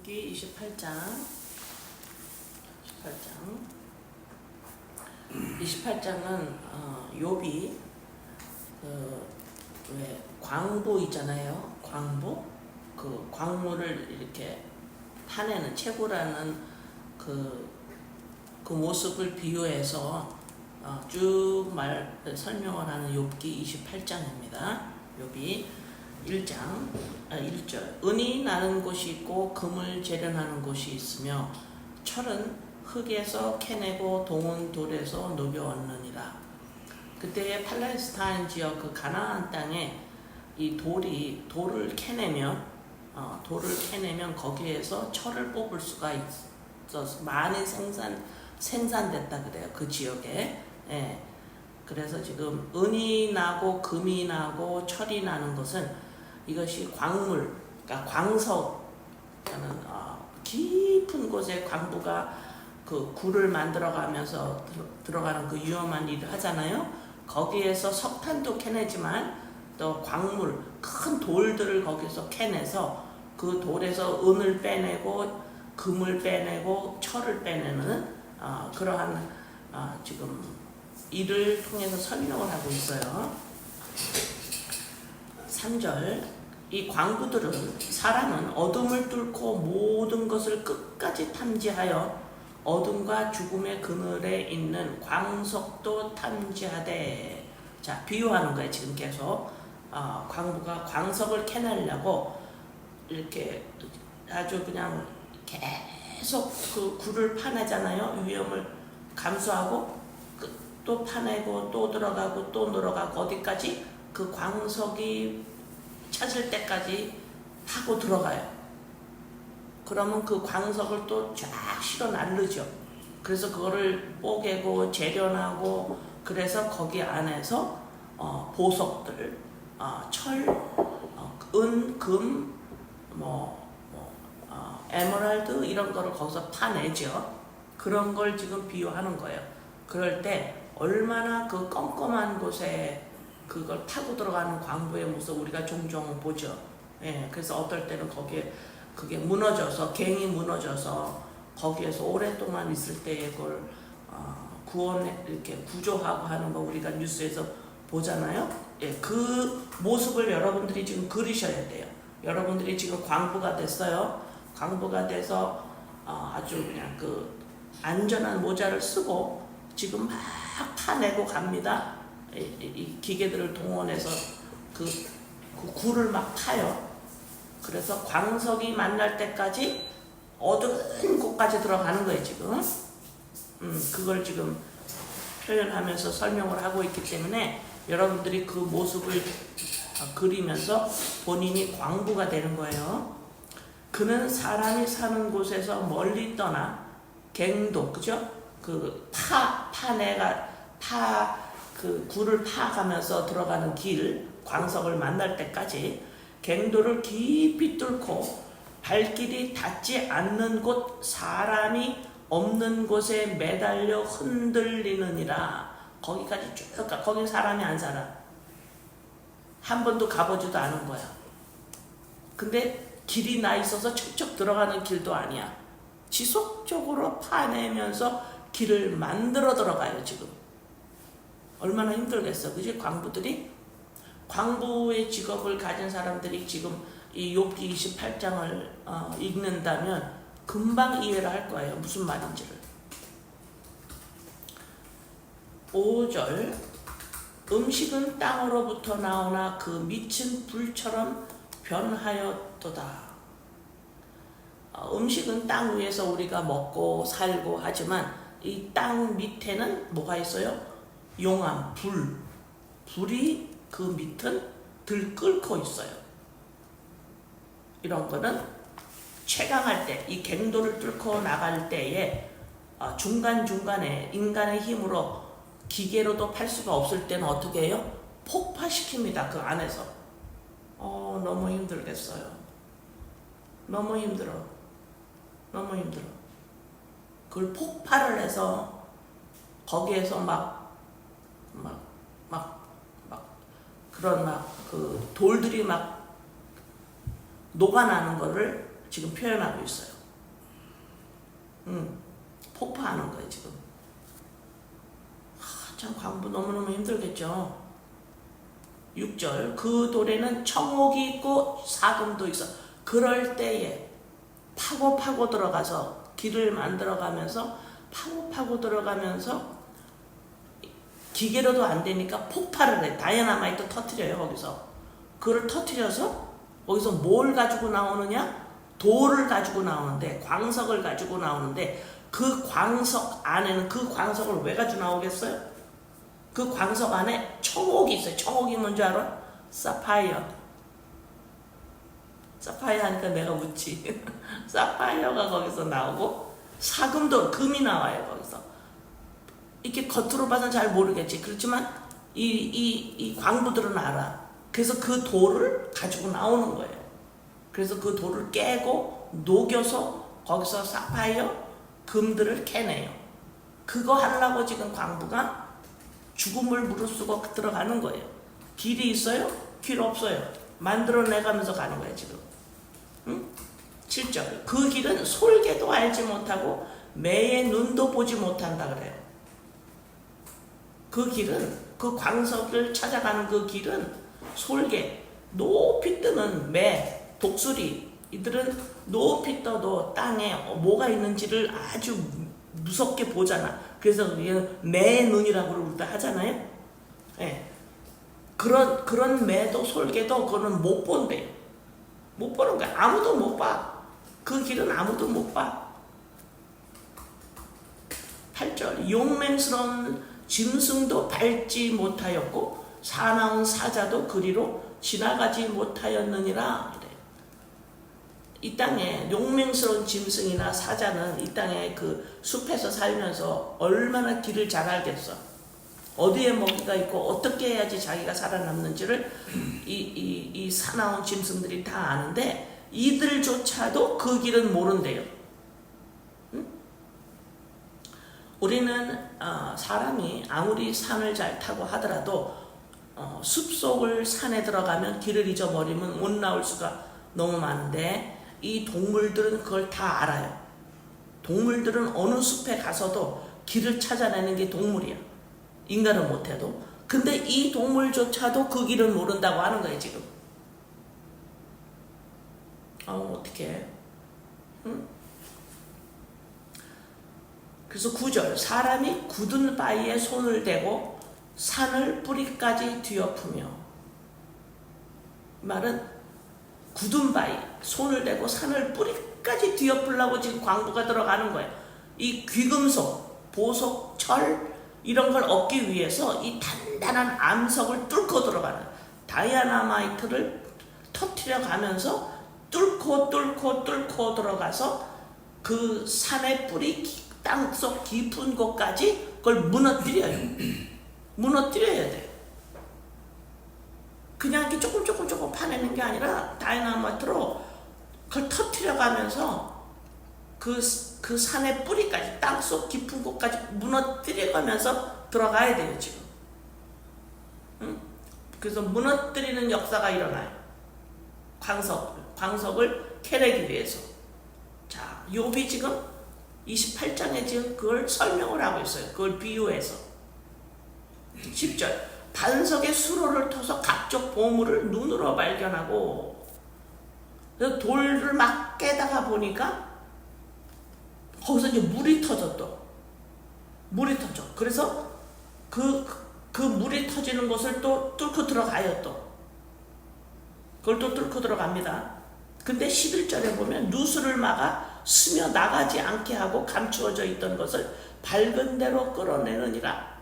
욥기 28장 28장은 욥이 왜 광부 있잖아요. 광부 그 광물을 이렇게 파내는 채굴하는 그 모습을 비유해서 쭉 설명을 하는 욥기 28장입니다. 욥이 1절 은이 나는 곳이 있고 금을 재련하는 곳이 있으며 철은 흙에서 캐내고 동은 돌에서 녹여왔느니라. 그때 팔레스타인 지역 그 가나안 땅에 이 돌을 캐내면 거기에서 철을 뽑을 수가 있어서 많이 생산됐다 그래요. 그 지역에. 예. 그래서 지금 은이 나고 금이 나고 철이 나는 것은 이것이 광물, 그러니까 광석, 깊은 곳에 광부가 그 굴을 만들어가면서 들어가는 그 위험한 일을 하잖아요. 거기에서 석탄도 캐내지만 또 광물, 큰 돌들을 거기서 캐내서 그 돌에서 은을 빼내고 금을 빼내고 철을 빼내는 그러한 지금 일을 통해서 설명을 하고 있어요. 3절 이 광부들은 사람은 어둠을 뚫고 모든 것을 끝까지 탐지하여 어둠과 죽음의 그늘에 있는 광석도 탐지하되. 자, 비유하는 거예요. 지금 계속 광부가 광석을 캐내려고 이렇게 아주 그냥 계속 그 굴을 파내잖아요. 위험을 감수하고 또 파내고 또 들어가고 또 들어가고 어디까지 그 광석이 찾을 때까지 파고 들어가요. 그러면 그 광석을 또 쫙 실어 나르죠. 그래서 그거를 뽀개고 재련하고 그래서 거기 안에서 보석들, 철, 은, 금, 에메랄드 이런 거를 거기서 파내죠. 그런 걸 지금 비유하는 거예요. 그럴 때 얼마나 그 껌껌한 곳에 그걸 타고 들어가는 광부의 모습 우리가 종종 보죠. 예, 그래서 어떨 때는 거기에 그게 무너져서 갱이 무너져서 거기에서 오랫동안 있을 때에 그걸 이렇게 구조하고 하는 거 우리가 뉴스에서 보잖아요. 예, 그 모습을 여러분들이 지금 그리셔야 돼요. 여러분들이 지금 광부가 됐어요. 광부가 돼서 아주 그냥 그 안전한 모자를 쓰고 지금 막 파내고 갑니다. 이 기계들을 동원해서 그 굴을 막 파요. 그래서 광석이 만날 때까지 어두운 곳까지 들어가는 거예요. 지금 그걸 지금 표현하면서 설명을 하고 있기 때문에 여러분들이 그 모습을 그리면서 본인이 광부가 되는 거예요. 그는 사람이 사는 곳에서 멀리 떠나 갱도, 그죠? 그 그 굴을 파가면서 들어가는 길, 광석을 만날 때까지 갱도를 깊이 뚫고 발길이 닿지 않는 곳, 사람이 없는 곳에 매달려 흔들리느니라. 거기까지 쭉 가. 거기 사람이 안 살아. 한 번도 가보지도 않은 거야. 근데 길이 나 있어서 척척 들어가는 길도 아니야. 지속적으로 파내면서 길을 만들어 들어가요. 지금 얼마나 힘들겠어, 그지? 광부의 직업을 가진 사람들이 지금 이 욥기 28장을 읽는다면 금방 이해를 할 거예요. 무슨 말인지를. 5절 음식은 땅으로부터 나오나 그 밑은 불처럼 변하였도다. 음식은 땅 위에서 우리가 먹고 살고 하지만 이 땅 밑에는 뭐가 있어요? 용암, 불이 그 밑은 들끓고 있어요. 이런 거는 채광할 때, 이 갱도를 뚫고 나갈 때에 중간중간에 인간의 힘으로 기계로도 팔 수가 없을 때는 어떻게 해요? 폭파시킵니다. 그 안에서. 너무 힘들겠어요. 너무 힘들어. 그걸 폭발을 해서 거기에서 그런 그 돌들이 막 녹아나는 거를 지금 표현하고 있어요. 폭파하는 거예요 지금. 참 광부 너무너무 힘들겠죠. 6절 그 돌에는 청옥이 있고 사금도 있어. 그럴 때에 파고 들어가서 길을 만들어가면서 파고 들어가면서 기계로도 안 되니까 폭발을 해. 다이너마이트 터트려요 거기서. 그걸 터트려서 거기서 뭘 가지고 나오느냐? 돌을 가지고 나오는데, 광석을 가지고 나오는데, 그 광석 안에는, 그 광석을 왜 가지고 나오겠어요? 그 광석 안에 청옥이 있어요. 청옥이 뭔지 알아? 사파이어. 사파이어 하니까 내가 웃지. 사파이어가 거기서 나오고, 사금도 금이 나와요 거기서. 이렇게 겉으로 봐서는 잘 모르겠지. 그렇지만 이 광부들은 알아. 그래서 그 돌을 가지고 나오는 거예요. 그래서 그 돌을 깨고 녹여서 거기서 사파이어 금들을 캐내요. 그거 하려고 지금 광부가 죽음을 무릅쓰고 들어가는 거예요. 길이 있어요? 길 없어요. 만들어내가면서 가는 거예요 지금. 응? 7절 그 길은 솔개도 알지 못하고 매의 눈도 보지 못한다 그래요. 그 길은, 그 광석을 찾아가는 그 길은 솔개, 높이 뜨는 매, 독수리, 이들은 높이 떠도 땅에 뭐가 있는지를 아주 무섭게 보잖아. 그래서 매의 눈이라고 우리가 하잖아요. 네. 그런 매도 솔개도 그거는 못 본대요. 못 보는 거야. 아무도 못 봐. 그 길은 아무도 못 봐. 8절 용맹스러운 짐승도 밟지 못하였고 사나운 사자도 그리로 지나가지 못하였느니라. 이 땅에 용맹스러운 짐승이나 사자는 이 땅에 그 숲에서 살면서 얼마나 길을 잘 알겠어. 어디에 먹이가 있고 어떻게 해야지 자기가 살아남는지를 이 사나운 짐승들이 다 아는데 이들조차도 그 길은 모른대요. 응? 우리는 사람이 아무리 산을 잘 타고 하더라도 숲속을 산에 들어가면 길을 잊어버리면 못 나올 수가 너무 많은데 이 동물들은 그걸 다 알아요. 동물들은 어느 숲에 가서도 길을 찾아내는 게 동물이야. 인간은 못해도. 근데 이 동물조차도 그 길은 모른다고 하는 거예요 지금. 어떡해. 응? 그래서 9절 사람이 굳은 바위에 손을 대고 산을 뿌리까지 뒤엎으며, 말은 굳은 바위 손을 대고 산을 뿌리까지 뒤엎으려고 지금 광부가 들어가는 거예요. 이 귀금속, 보석, 철 이런 걸 얻기 위해서 이 단단한 암석을 뚫고 들어가는, 다이아나마이트를 터뜨려 가면서 뚫고 들어가서 그 산의 뿌리 땅속 깊은 곳까지 그걸 무너뜨려요. 무너뜨려야 돼. 그냥 이렇게 조금 파내는 게 아니라 다이나마이트로 그걸 터뜨려 가면서 그 산의 뿌리까지 땅속 깊은 곳까지 무너뜨려 가면서 들어가야 돼요 지금. 응? 그래서 무너뜨리는 역사가 일어나요. 광석을 캐내기 위해서. 자, 욥이 지금 28장에 지금 그걸 설명을 하고 있어요. 그걸 비유해서. 10절 반석의 수로를 터서 각종 보물을 눈으로 발견하고, 그래서 돌을 막 깨다가 보니까 거기서 이제 물이 터져. 그래서 그 물이 터지는 곳을 또 뚫고 들어가요. 그걸 또 뚫고 들어갑니다. 근데 11절에 보면 누수를 막아 스며 나가지 않게 하고 감추어져 있던 것을 밝은 대로 끌어내느니라.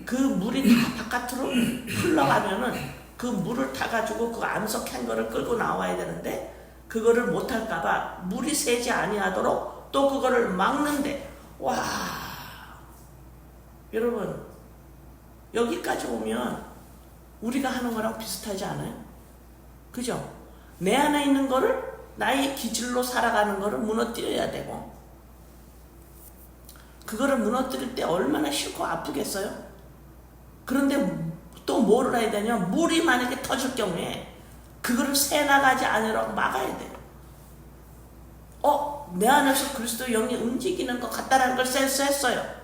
그 물이 다 바깥으로 흘러가면은 그 물을 타가지고 그 암석 캔 거를 끌고 나와야 되는데 그거를 못할까봐 물이 새지 아니하도록 또 그거를 막는데, 와, 여러분 여기까지 오면 우리가 하는 거랑 비슷하지 않아요? 그죠? 내 안에 있는 거를, 나의 기질로 살아가는 거를 무너뜨려야 되고, 그거를 무너뜨릴 때 얼마나 싫고 아프겠어요? 그런데 또 뭐를 해야 되냐? 물이 만약에 터질 경우에 그거를 새나가지 않으라고 막아야 돼요. 내 안에서 그리스도 영이 움직이는 것 같다라는 걸 센스했어요.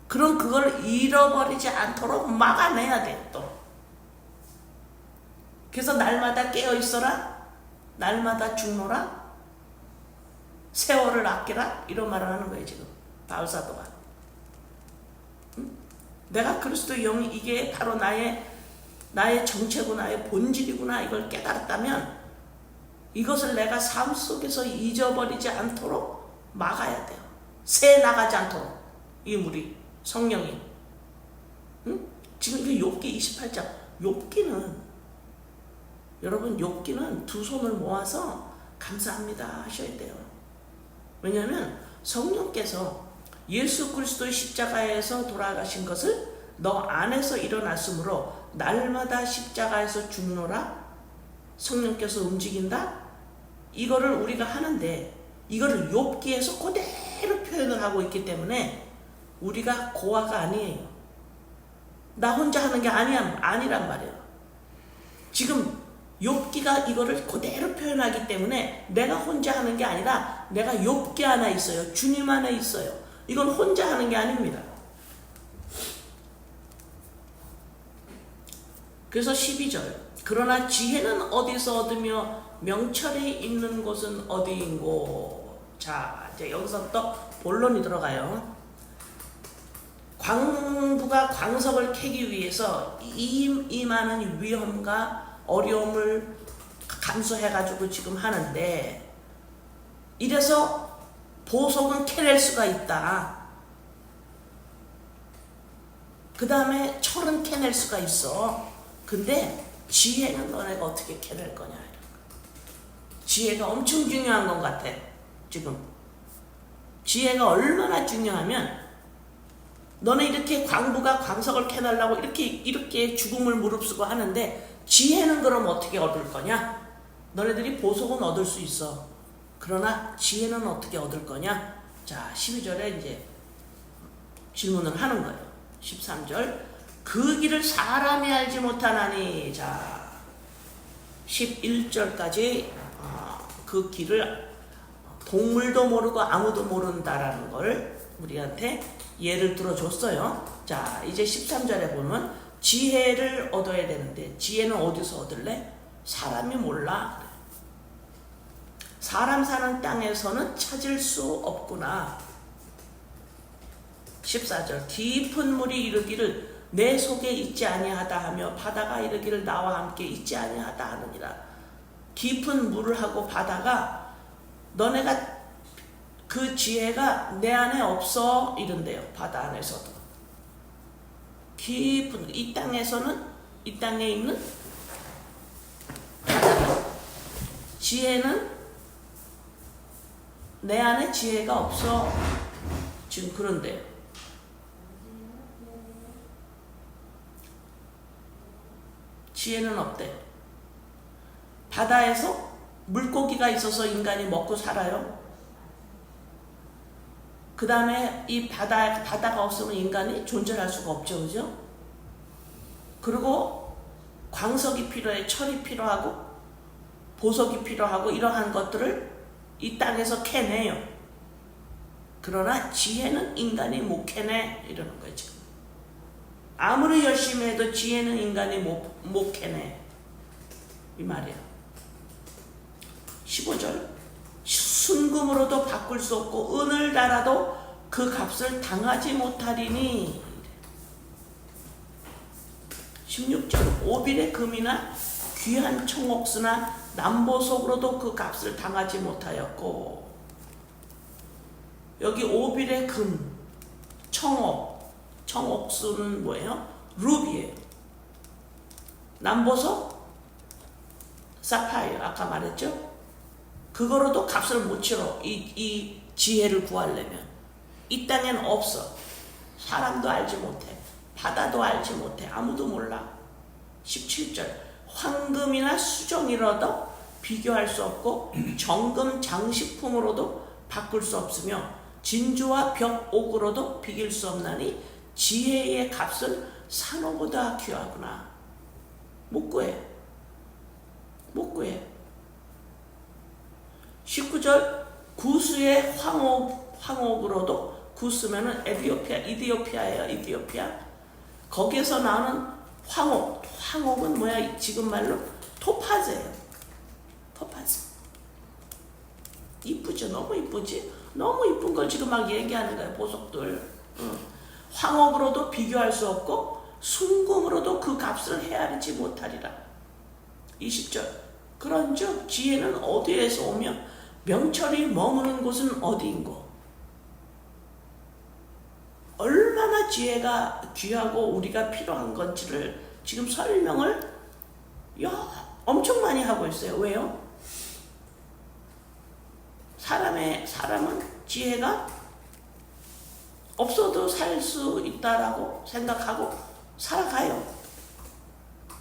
그럼 그걸 잃어버리지 않도록 막아내야 돼. 또 그래서 날마다 깨어있어라, 날마다 죽노라, 세월을 아끼라, 이런 말을 하는 거예요 지금 바울사도가. 응? 내가 그리스도 영이 이게 바로 나의 정체고 나의 본질이구나, 이걸 깨달았다면 이것을 내가 삶 속에서 잊어버리지 않도록 막아야 돼요. 새 나가지 않도록. 이 물이, 성령이. 응? 지금 이게 욥기 28장. 여러분 욥기는 두 손을 모아서 감사합니다 하셔야 돼요. 왜냐하면 성령께서 예수 그리스도의 십자가에서 돌아가신 것을 너 안에서 일어났으므로 날마다 십자가에서 죽노라, 성령께서 움직인다, 이거를 우리가 하는데 이거를 욥기에서 그대로 표현을 하고 있기 때문에 우리가 고아가 아니에요. 나 혼자 하는 게 아니란 말이에요. 지금 욥기가 이거를 그대로 표현하기 때문에 내가 혼자 하는 게 아니라 내가 욥기 안에 있어요. 주님 안에 있어요. 이건 혼자 하는 게 아닙니다. 그래서 12절, 그러나 지혜는 어디서 얻으며 명철이 있는 곳은 어디인고. 자, 이제 여기서 또 본론이 들어가요. 광부가 광석을 캐기 위해서 이 많은 위험과 어려움을 감수해가지고 지금 하는데, 이래서 보석은 캐낼 수가 있다. 그 다음에 철은 캐낼 수가 있어. 근데 지혜는 너네가 어떻게 캐낼 거냐. 지혜가 엄청 중요한 것 같아. 지금 지혜가 얼마나 중요하면, 너네 이렇게 광부가 광석을 캐달라고 이렇게 죽음을 무릅쓰고 하는데 지혜는 그럼 어떻게 얻을 거냐? 너네들이 보석은 얻을 수 있어. 그러나 지혜는 어떻게 얻을 거냐? 자, 12절에 이제 질문을 하는 거예요. 13절, 그 길을 사람이 알지 못하나니. 자, 11절까지 그 길을 동물도 모르고 아무도 모른다라는 걸 우리한테 예를 들어줬어요. 자, 이제 13절에 보면 지혜를 얻어야 되는데, 지혜는 어디서 얻을래? 사람이 몰라. 사람 사는 땅에서는 찾을 수 없구나. 14절, 깊은 물이 이르기를 내 속에 있지 아니하다 하며 바다가 이르기를 나와 함께 있지 아니하다 하느니라. 깊은 물을 하고 바다가, 너네가 그 지혜가 내 안에 없어 이런데요. 바다 안에서도 깊은, 이 땅에서는, 이 땅에 있는 바다가, 지혜는 내 안에 지혜가 없어. 지금 그런데요. 지혜는 없대. 바다에서 물고기가 있어서 인간이 먹고 살아요. 그 다음에 이 바다가 없으면 인간이 존재할 수가 없죠. 그죠? 그리고 광석이 필요해, 철이 필요하고 보석이 필요하고 이러한 것들을 이 땅에서 캐내요. 그러나 지혜는 인간이 못 캐내 이러는 거예요. 지금 아무리 열심히 해도 지혜는 인간이 못 캐내 이 말이야. 15절, 순금으로도 바꿀 수 없고 은을 달아도 그 값을 당하지 못하리니. 16절, 오빌의 금이나 귀한 청옥수나 남보석으로도 그 값을 당하지 못하였고. 여기 오빌의 금, 청옥수는 뭐예요? 루비예요. 남보석, 사파이어, 아까 말했죠? 그거로도 값을 못 치러. 이 지혜를 구하려면 이 땅엔 없어. 사람도 알지 못해, 바다도 알지 못해, 아무도 몰라. 17절, 황금이나 수정이라도 비교할 수 없고 정금 장식품으로도 바꿀 수 없으며 진주와 벽옥으로도 비길 수 없나니 지혜의 값은 산호보다 귀하구나. 못 구해. 19절, 구스의 황옥으로도 구스면은 이디오피아예요. 이디오피아. 거기에서 나오는 황옥은 뭐야? 지금 말로 토파즈예요. 토파즈. 이쁘죠? 너무 이쁘지? 너무 이쁜 걸 지금 막 얘기하는 거예요. 보석들. 황옥으로도 비교할 수 없고 순금으로도 그 값을 헤아리지 못하리라. 20절. 그런즉 지혜는 어디에서 오며 명철이 머무는 곳은 어디인고? 얼마나 지혜가 귀하고 우리가 필요한 건지를 지금 설명을 엄청 많이 하고 있어요. 왜요? 사람은 지혜가 없어도 살 수 있다라고 생각하고 살아가요.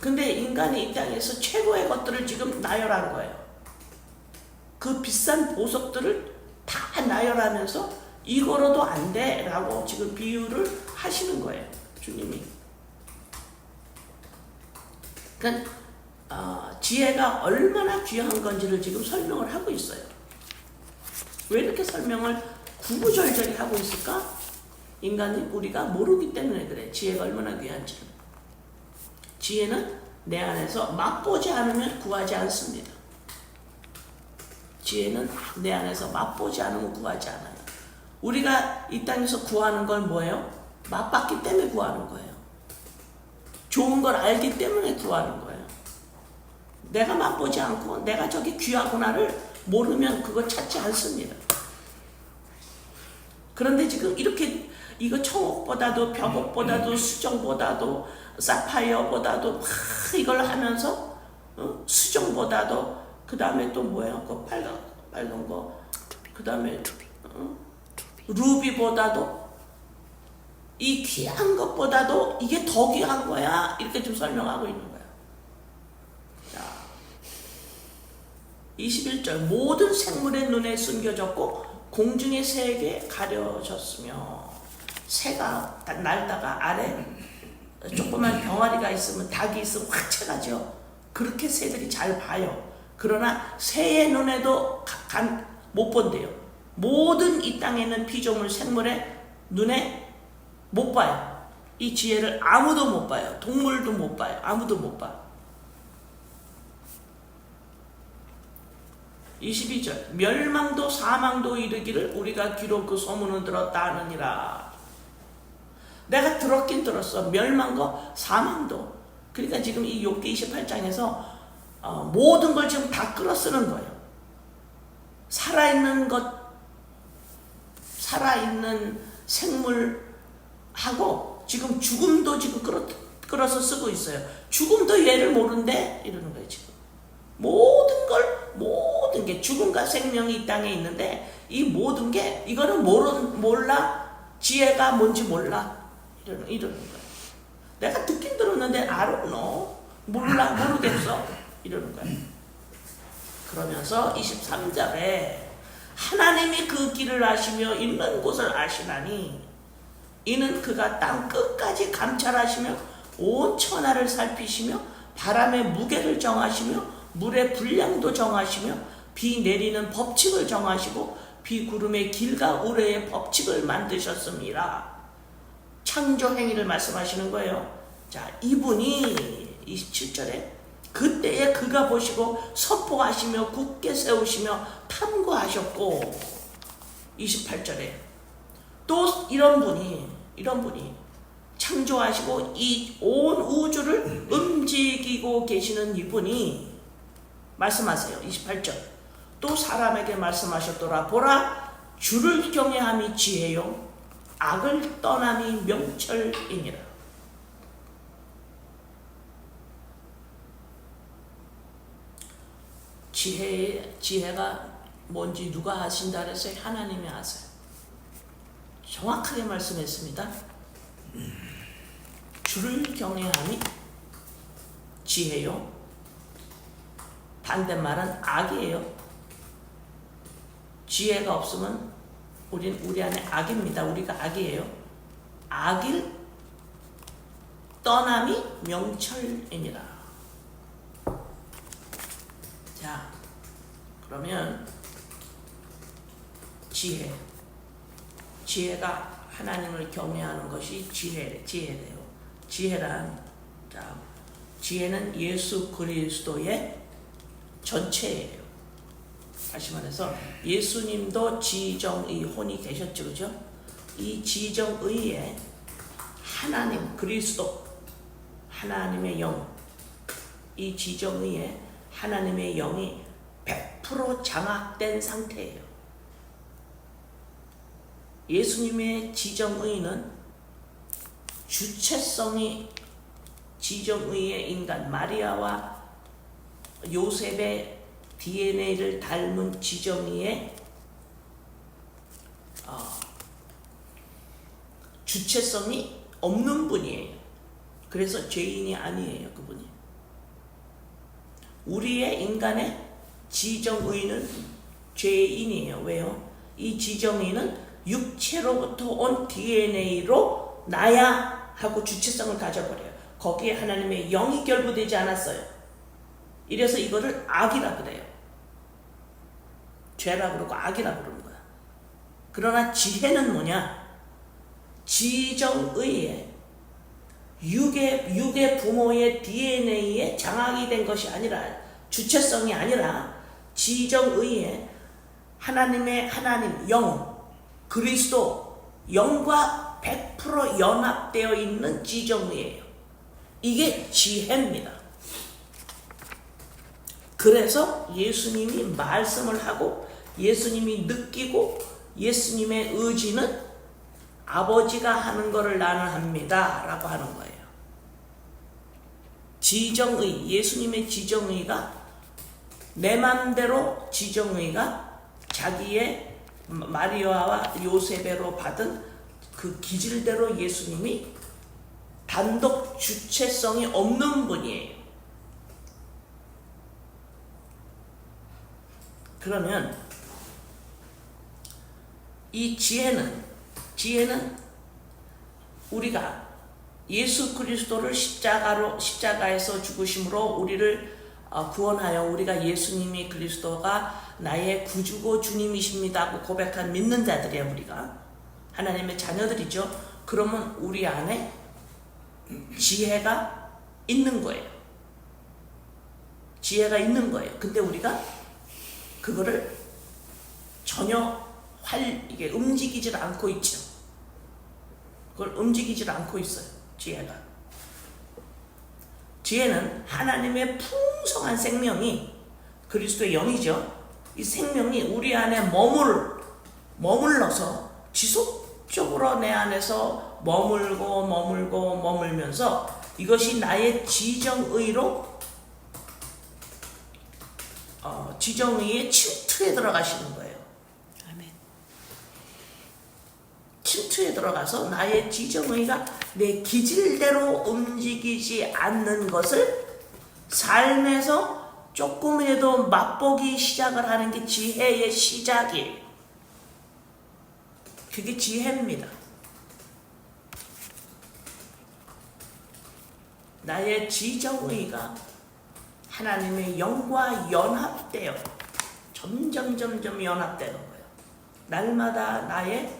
근데 인간이 이 땅에서 최고의 것들을 지금 나열한 거예요. 그 비싼 보석들을 다 나열하면서 이거로도 안 돼 라고 지금 비유를 하시는 거예요. 주님이. 그러니까 지혜가 얼마나 귀한 건지를 지금 설명을 하고 있어요. 왜 이렇게 설명을 구구절절히 하고 있을까? 인간이 우리가 모르기 때문에 그래. 지혜가 얼마나 귀한지를. 지혜는 내 안에서 맛보지 않으면 구하지 않습니다. 지혜는 내 안에서 맛보지 않으면 구하지 않아요. 우리가 이 땅에서 구하는 건 뭐예요? 맛봤기 때문에 구하는 거예요. 좋은 걸 알기 때문에 구하는 거예요. 내가 맛보지 않고 내가 저게 귀하구나를 모르면 그거 찾지 않습니다. 그런데 지금 이렇게 이거 청옥보다도 벽옥보다도 수정보다도 사파이어보다도 막 이걸 하면서 수정보다도 그 다음에 또 뭐예요? 그 빨간 거 그 다음에 루비보다도 이 귀한 것보다도 이게 더 귀한 거야 이렇게 좀 설명하고 있는 거예요. 자, 21절 모든 생물의 눈에 숨겨졌고 공중의 새에게 가려졌으며 새가 날다가 아래 조그만 병아리가 있으면 닭이 있으면 확 채가죠. 그렇게 새들이 잘 봐요. 그러나 새의 눈에도 못 본대요. 모든 이 땅에 있는 피조물 생물의 눈에 못 봐요. 이 지혜를 아무도 못 봐요. 동물도 못 봐요. 아무도 못 봐. 22절 멸망도 사망도 이르기를 우리가 귀로 그 소문을 들었다 하느니라. 내가 들었긴 들었어. 멸망도 사망도. 그러니까 지금 이 욥기 28장에서 모든 걸 지금 다 끌어쓰는 거예요. 살아있는 생물하고 지금 죽음도 지금 끌어서 쓰고 있어요. 죽음도 얘를 모른대 이러는 거예요. 지금 모든 게 죽음과 생명이 이 땅에 있는데 이 모든 게 이거는 몰라. 지혜가 뭔지 몰라 이러는 거예요. 내가 듣긴 들었는데 I don't know. 모르겠어 이러는 거예요. 그러면서 23절에 하나님이 그 길을 아시며 있는 곳을 아시나니 이는 그가 땅 끝까지 감찰하시며 온 천하를 살피시며 바람의 무게를 정하시며 물의 분량도 정하시며 비 내리는 법칙을 정하시고 비구름의 길과 우레의 법칙을 만드셨습니다. 창조 행위를 말씀하시는 거예요. 자, 이분이 27절에 그때에 그가 보시고 선포하시며 굳게 세우시며 탐구하셨고 28절에 또 이런 분이 창조하시고 이 온 우주를 움직이고 계시는 이분이 말씀하세요. 28절 또 사람에게 말씀하셨더라. 보라 주를 경외함이 지혜요 악을 떠남이 명철이니라. 지혜가 뭔지 누가 아신다 그랬어요? 하나님이 아세요. 정확하게 말씀했습니다. 주를 경외함이 지혜요. 반대말은 악이에요. 지혜가 없으면 우리 안에 악입니다. 우리가 악이에요. 악일 떠남이 명철이니라. 자, 그러면 지혜. 지혜가 하나님을 경외하는 것이 지혜래요. 지혜는 예수 그리스도의 전체예요. 다시 말해서 예수님도 지정의 혼이 계셨죠, 그죠? 이 지정의에 하나님 그리스도 하나님의 영, 이 지정의에 하나님의 영이 100% 장악된 상태예요. 예수님의 지정의는 주체성이 지정의의 인간 마리아와 요셉의 DNA를 닮은 지정의의 주체성이 없는 분이에요. 그래서 죄인이 아니에요, 그분이. 우리의 인간의 지정의는 죄인이에요. 왜요? 이 지정의는 육체로부터 온 DNA로 나야 하고 주체성을 가져버려요. 거기에 하나님의 영이 결부되지 않았어요. 이래서 이거를 악이라 그래요. 죄라 그러고 악이라 그러는 거야. 그러나 지혜는 뭐냐? 지정의에 육의 부모의 DNA에 장악이 된 것이 아니라, 주체성이 아니라 지정의에 하나님 영 그리스도 영과 100% 연합되어 있는 지정의예요. 이게 지혜입니다. 그래서 예수님이 말씀을 하고 예수님이 느끼고 예수님의 의지는 아버지가 하는 것을 나는 합니다 라고 하는 거예요. 지정의, 예수님의 지정의가 내 맘대로 지정의가 자기의 마리아와 요셉으로 받은 그 기질대로 예수님이 단독 주체성이 없는 분이에요. 그러면 이 지혜는 우리가 예수 그리스도를 십자가에서 죽으심으로 우리를 구원하여 우리가 예수님이 그리스도가 나의 구주고 주님이십니다 하고 고백한 믿는 자들이야. 우리가 하나님의 자녀들이죠. 그러면 우리 안에 지혜가 있는 거예요. 지혜가 있는 거예요. 근데 우리가 그거를 전혀 이게 움직이질 않고 있죠. 그걸 움직이질 않고 있어요. 지혜는 하나님의 풍성한 생명이 그리스도의 영이죠. 이 생명이 우리 안에 머물러서 지속적으로 내 안에서 머물면서 이것이 나의 지정의로 지정의의 침투에 들어가시는 거예요. 아멘. 침투에 들어가서 나의 지정의가 내 기질대로 움직이지 않는 것을 삶에서 조금이라도 맛보기 시작을 하는 게 지혜의 시작이에요. 그게 지혜입니다. 나의 지정의가 하나님의 영과 연합되어 점점 연합되는 거예요. 날마다 나의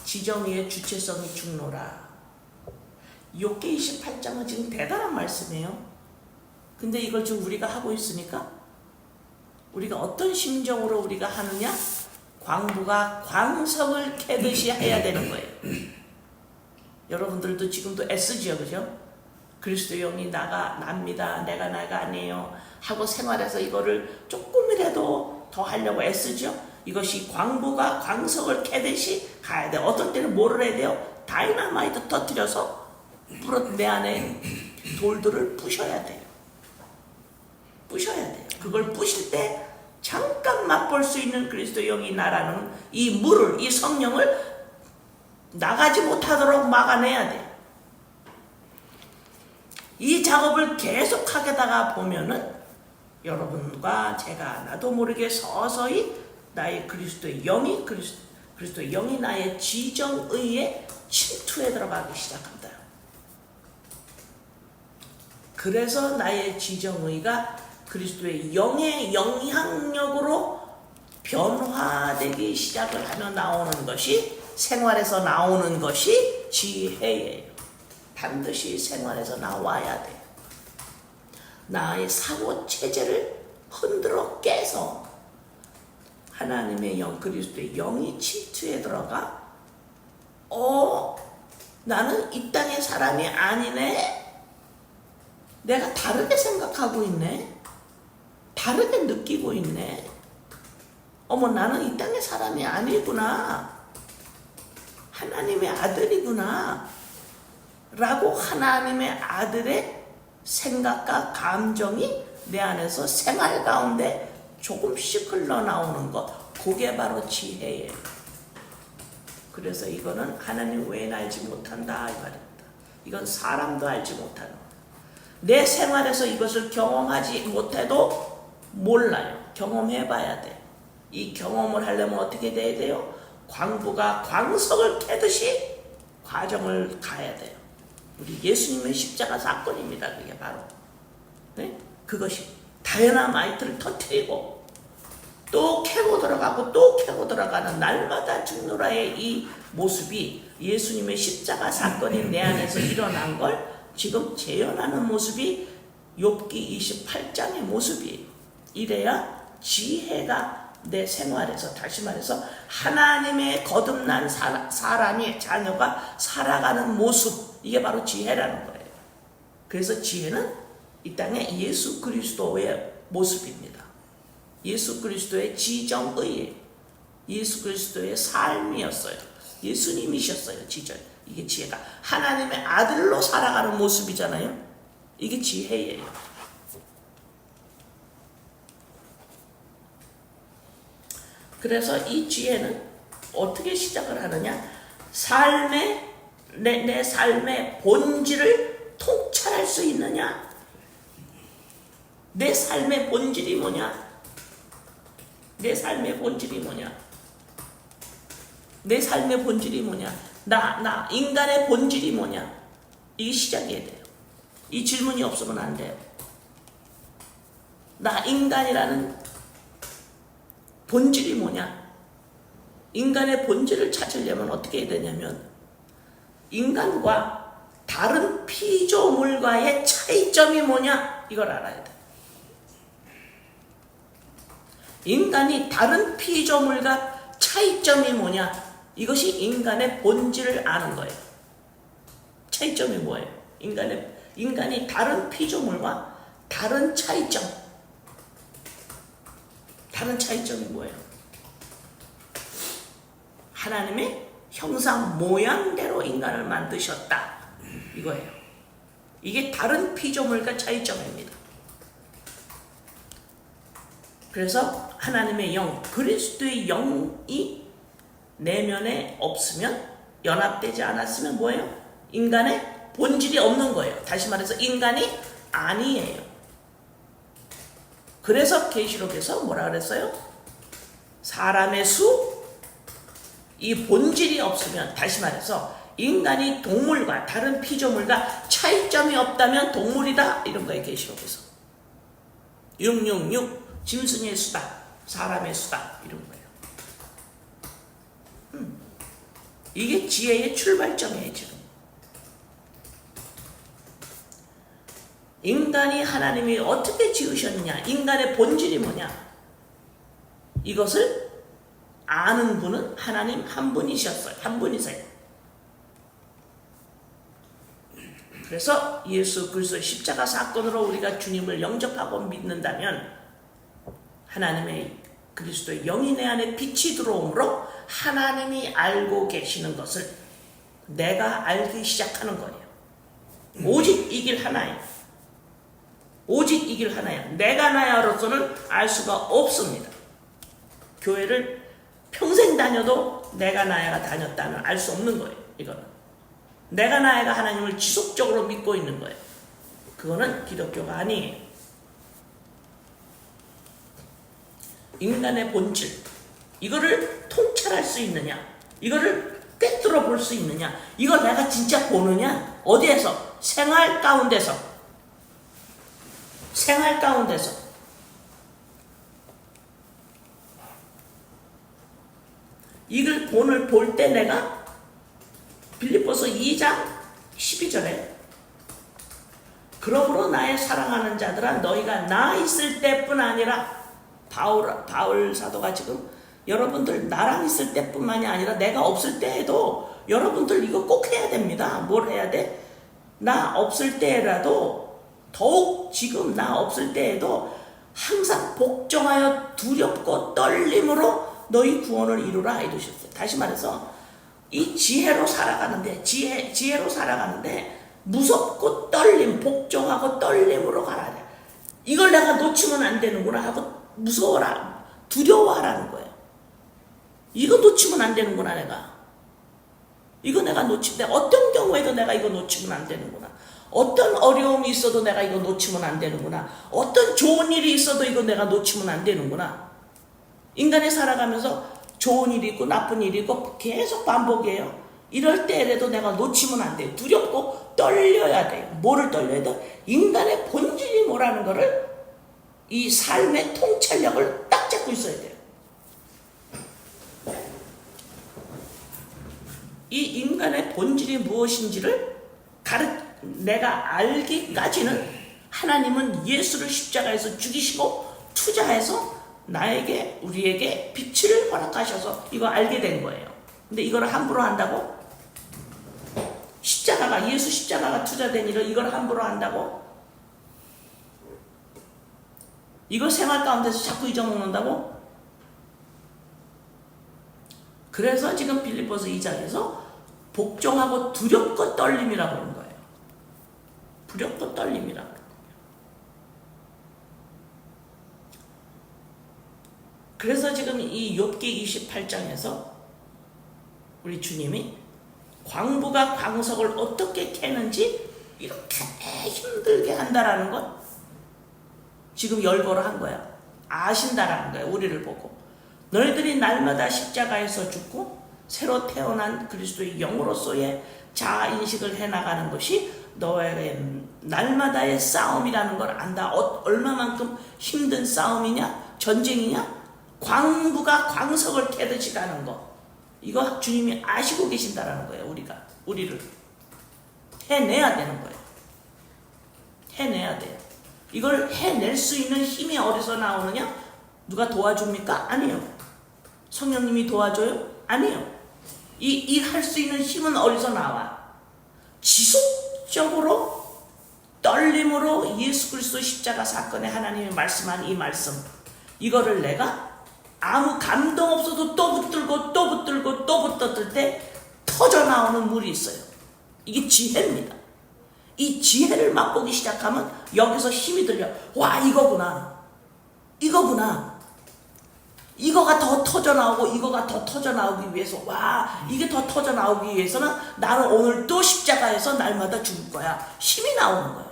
지정의의 주체성이 죽노라. 욥기 28장은 지금 대단한 말씀이에요. 근데 이걸 지금 우리가 하고 있으니까 우리가 어떤 심정으로 우리가 하느냐? 광부가 광석을 캐듯이 해야 되는 거예요. 여러분들도 지금도 애쓰지요, 그죠? 그리스도 영이 납니다. 내가 아니에요 하고 생활해서 이거를 조금이라도 더 하려고 애쓰죠. 이것이 광부가 광석을 캐듯이 가야 돼. 어떤 때는 뭐를 해야 돼요? 다이너마이트 터뜨려서 내 안에 돌들을 부셔야 돼요. 그걸 부실 때 잠깐 맛볼 수 있는 그리스도 영이 나라는 이 물을, 이 성령을 나가지 못하도록 막아내야 돼요. 이 작업을 계속 하게다가 보면은 여러분과 제가 나도 모르게 서서히 나의 그리스도의 영이 그리스도의 영이 나의 지정의에 침투해 들어가기 시작한다. 그래서 나의 지정의가 그리스도의 영의 영향력으로 변화되기 시작을 하며 나오는 것이, 생활에서 나오는 것이 지혜예요. 반드시 생활에서 나와야 돼요. 나의 사고 체제를 흔들어 깨서 하나님의 영, 그리스도의 영이 침투에 들어가 나는 이 땅의 사람이 아니네. 내가 다르게 생각하고 있네. 다르게 느끼고 있네. 나는 이 땅의 사람이 아니구나. 하나님의 아들이구나. 라고 하나님의 아들의 생각과 감정이 내 안에서 생활 가운데 조금씩 흘러나오는 것, 그게 바로 지혜예요. 그래서 이거는 하나님 외에는 알지 못한다 이 말입니다. 이건 사람도 알지 못하는 거예요. 내 생활에서 이것을 경험하지 못해도 몰라요. 경험해봐야 돼. 이 경험을 하려면 어떻게 돼야 돼요? 광부가 광석을 캐듯이 과정을 가야 돼요. 우리 예수님의 십자가 사건입니다. 그게 바로 그것이 다이너마이트를 터뜨리고 또 캐고 들어가고 또 캐고 들어가는 날마다 죽노라의 이 모습이 예수님의 십자가 사건이 내 안에서 일어난 걸 지금 재현하는 모습이 욥기 28장의 모습이에요. 이래야 지혜가 내 생활에서, 다시 말해서 하나님의 거듭난 사람이, 자녀가 살아가는 모습, 이게 바로 지혜라는 거예요. 그래서 지혜는 이 땅에 예수 그리스도의 모습입니다. 예수 그리스도의 지정의예요. 예수 그리스도의 삶이었어요. 예수님이셨어요. 이게 지혜가 하나님의 아들로 살아가는 모습이잖아요. 이게 지혜예요. 그래서 이 지혜는 어떻게 시작을 하느냐? 내 삶의 본질을 통찰할 수 있느냐? 내 삶의 본질이 뭐냐? 내 삶의 본질이 뭐냐? 내 삶의 본질이 뭐냐? 인간의 본질이 뭐냐? 이게 시작이어야 돼요. 이 질문이 없으면 안 돼요. 나 인간이라는 본질이 뭐냐? 인간의 본질을 찾으려면 어떻게 해야 되냐면, 인간과 다른 피조물과의 차이점이 뭐냐? 이걸 알아야 돼. 인간이 다른 피조물과 차이점이 뭐냐? 이것이 인간의 본질을 아는 거예요. 차이점이 뭐예요? 인간이 다른 피조물과 다른 차이점. 다른 차이점이 뭐예요? 하나님의 형상 모양대로 인간을 만드셨다. 이거예요. 이게 다른 피조물과 차이점입니다. 그래서 하나님의 영, 그리스도의 영이 내면에 없으면, 연합되지 않았으면 뭐예요? 인간의 본질이 없는 거예요. 다시 말해서 인간이 아니에요. 그래서 계시록에서 뭐라 그랬어요? 사람의 수, 이 본질이 없으면, 다시 말해서 인간이 동물과 다른 피조물과 차이점이 없다면 동물이다, 이런 거예요. 계시록에서 666 짐승의 수다, 사람의 수다, 이런 거예요. 이게 지혜의 출발점이에요. 지금 인간이 하나님이 어떻게 지으셨느냐, 인간의 본질이 뭐냐, 이것을 아는 분은 하나님 한 분이셨어요. 한 분이세요. 그래서 예수 그리스도의 십자가 사건으로 우리가 주님을 영접하고 믿는다면, 하나님의 그리스도의 영이 내 안에 빛이 들어오므로 하나님이 알고 계시는 것을 내가 알기 시작하는 거예요. 오직 이 길 하나예요. 오직 이 길 하나예요. 내가 나야로서는 알 수가 없습니다. 교회를 평생 다녀도 내가 나야가 다녔다는 알 수 없는 거예요. 이거는 내가 나야가 하나님을 지속적으로 믿고 있는 거예요. 그거는 기독교가 아니에요. 인간의 본질, 이거를 통찰할 수 있느냐, 이거를 꿰뚫어 볼 수 있느냐, 이걸 내가 진짜 보느냐? 어디에서? 생활 가운데서. 이걸 본을 볼 때 내가 빌립보서 2장 12절에 그러므로 나의 사랑하는 자들아 너희가 나 있을 때뿐 아니라 바울 사도가 지금 여러분들 나랑 있을 때뿐만이 아니라 내가 없을 때에도 여러분들 이거 꼭 해야 됩니다. 뭘 해야 돼? 나 없을 때라도 더욱 지금 나 없을 때에도 항상 복종하여 두렵고 떨림으로 너희 구원을 이루라 해두셨어요. 다시 말해서 이 지혜로 살아가는데 지혜로 살아가는데 무섭고 떨림, 복종하고 떨림으로 가라. 이걸 내가 놓치면 안 되는구나 하고 무서워라, 두려워하라는 거예요. 이거 놓치면 안 되는구나 내가. 이거 내가 놓치면 어떤 경우에도 내가 이거 놓치면 안 되는구나. 어떤 어려움이 있어도 내가 이거 놓치면 안 되는구나. 어떤 좋은 일이 있어도 이거 내가 놓치면 안 되는구나. 인간이 살아가면서 좋은 일이 있고 나쁜 일이 있고 계속 반복이에요. 이럴 때라도 내가 놓치면 안 돼요. 두렵고 떨려야 돼요. 뭐를 떨려야 돼? 인간의 본질이 뭐라는 거를 이 삶의 통찰력을 딱 잡고 있어야 돼요. 이 인간의 본질이 무엇인지를 내가 알기까지는 하나님은 예수를 십자가에서 죽이시고 투자해서 나에게 우리에게 빛을 허락하셔서 이거 알게 된 거예요. 근데 이걸 함부로 한다고? 예수 십자가가 투자된 일을 이걸 함부로 한다고? 이걸 생활 가운데서 자꾸 잊어먹는다고? 그래서 지금 빌립보서 2장에서 복종하고 두렵고 떨림이라고 그런 거예요. 두렵고 떨림이라고 그런 거예요. 그래서 지금 이 욥기 28장에서 우리 주님이 광부가 광석을 어떻게 캐는지 이렇게 힘들게 한다라는 것 지금 열거를 한 거야. 아신다라는 거야. 우리를 보고. 너희들이 날마다 십자가에서 죽고 새로 태어난 그리스도의 영으로서의 자아인식을 해나가는 것이 너의 날마다의 싸움이라는 걸 안다. 얼마만큼 힘든 싸움이냐? 전쟁이냐? 광부가 광석을 캐듯이 가는 거. 이거 주님이 아시고 계신다라는 거예요. 우리를 해내야 되는 거예요. 해내야 돼요. 이걸 해낼 수 있는 힘이 어디서 나오느냐? 누가 도와줍니까? 아니요. 성령님이 도와줘요? 아니요. 이 일 할 수 있는 힘은 어디서 나와? 지속적으로 떨림으로 예수 그리스도 십자가 사건에 하나님이 말씀한 이 말씀, 이거를 내가 아무 감동 없어도 또 붙들고 또 붙들고 또 붙들 때 터져 나오는 물이 있어요. 이게 지혜입니다. 이 지혜를 맛보기 시작하면 여기서 힘이 들려. 와, 이거구나. 이거가 더 터져 나오고 이거가 더 터져 나오기 위해서, 와, 이게 더 터져 나오기 위해서는 나는 오늘 또 십자가에서 날마다 죽을 거야. 힘이 나오는 거야.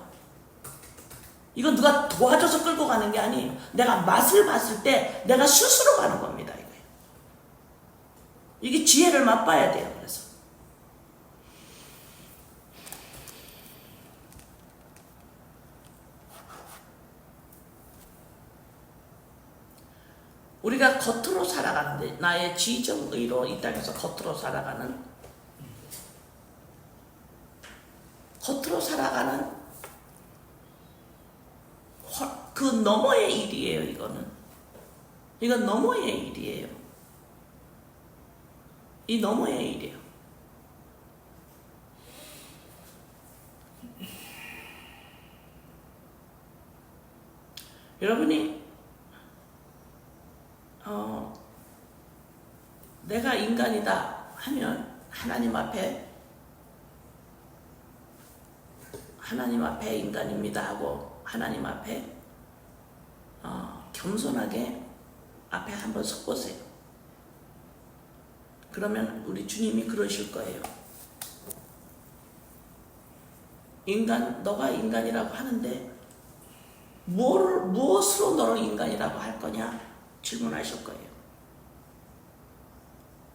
이거 누가 도와줘서 끌고 가는 게 아니에요. 내가 맛을 봤을 때 내가 스스로 가는 겁니다. 이게 지혜를 맛봐야 돼요. 그래서 우리가 겉으로 살아가는데, 나의 지정의로 이 땅에서 겉으로 살아가는 그 너머의 일이에요. 이건 너머의 일이에요. 이 너머의 일이에요. 여러분이 내가 인간이다 하면 하나님 앞에 인간입니다 하고 하나님 앞에 겸손하게 앞에 한번 섰보세요. 그러면 우리 주님이 그러실 거예요. 너가 인간이라고 하는데 무엇으로 너를 인간이라고 할 거냐? 질문하실 거예요.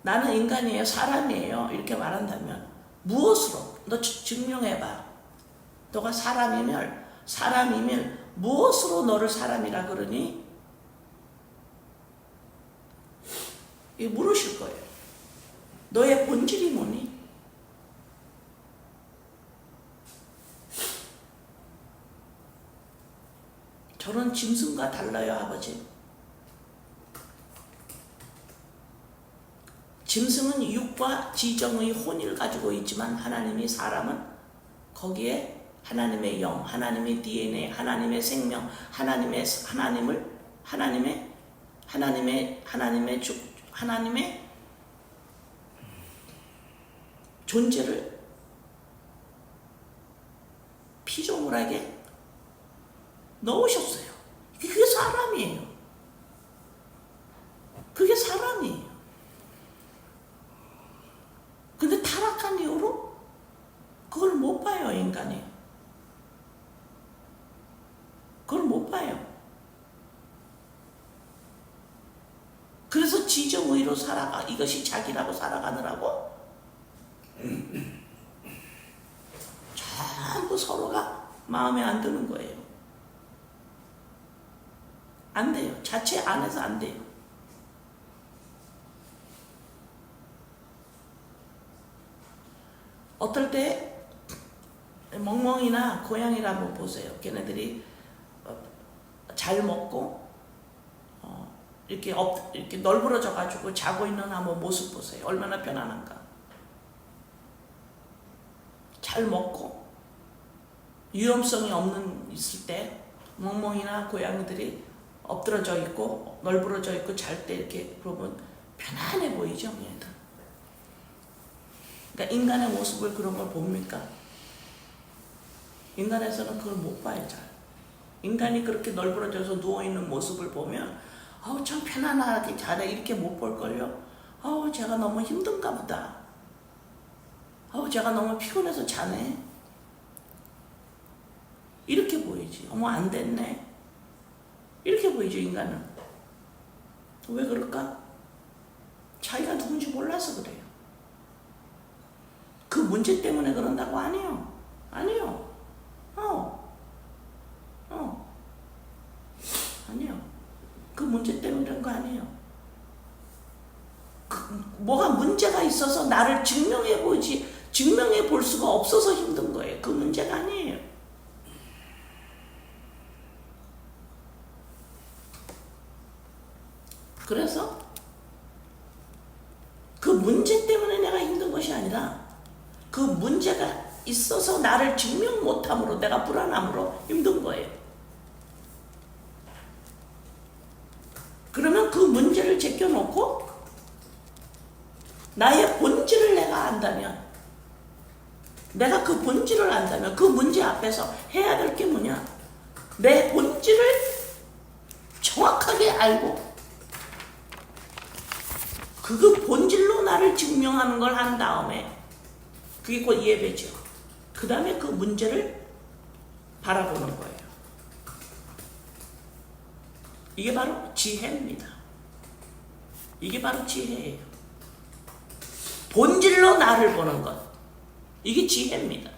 나는 인간이에요, 사람이에요, 이렇게 말한다면 무엇으로? 너 증명해봐. 너가 사람이면 무엇으로 너를 사람이라 그러니? 물으실 거예요. 너의 본질이 뭐니? 저는 짐승과 달라요, 아버지. 짐승은 육과 지정의 혼을 가지고 있지만 하나님이 사람은 거기에 하나님의 영, 하나님의 DNA, 하나님의 생명, 하나님의 존재를 피조물에게 넣으셨어요. 그게 사람이에요. 그게 사람이에요. 근데 타락한 이후로 그걸 못 봐요, 인간이. 그걸 못 봐요. 그래서 지정의로 살아가, 이것이 자기라고 살아가느라고 전부 서로가 마음에 안 드는 거예요. 안 돼요. 자체 안에서 안 돼요. 어떨 때 멍멍이나 고양이를 한번 보세요. 걔네들이 잘 먹고 이렇게 널브러져 가지고 자고 있는 한번 모습 보세요. 얼마나 편안한가. 잘 먹고 위험성이 없는 있을 때 멍멍이나 고양이들이 엎드러져 있고 널브러져 있고 잘 때 이렇게 보면 편안해 보이죠, 얘들. 그러니까 인간의 모습을 그런 걸 봅니까? 인간에서는 그걸 못 봐요, 잘. 인간이 그렇게 널브러져서 누워있는 모습을 보면 참 편안하게 잘해 이렇게 못 볼걸요? 제가 너무 힘든가 보다. 제가 너무 피곤해서 자네. 이렇게 보이지. 어머, 안 됐네. 이렇게 보이죠, 인간은. 왜 그럴까? 자기가 누군지 몰라서 그래요. 그 문제 때문에 그런다고? 아니에요. 아니에요. 아니에요. 그 문제 때문에 그런 거 아니에요. 뭐가 문제가 있어서 나를 증명해 볼 수가 없어서 힘든 거예요. 그 문제가 아니에요. 그래서 그 문제 때문에 내가 힘든 것이 아니라 그 문제가 있어서 나를 증명 못함으로 내가 불안함으로 힘든 거예요. 그러면 그 문제를 제껴놓고 나의 본질을 내가 안다면, 내가 그 본질을 안다면 그 문제 앞에서 해야 될 게 뭐냐? 내 본질을 정확하게 알고 그 본질로 나를 증명하는 걸 한 다음에 그게 곧 예배죠. 그 다음에 그 문제를 바라보는 거예요. 이게 바로 지혜입니다. 이게 바로 지혜예요. 본질로 나를 보는 것. 이게 지혜입니다.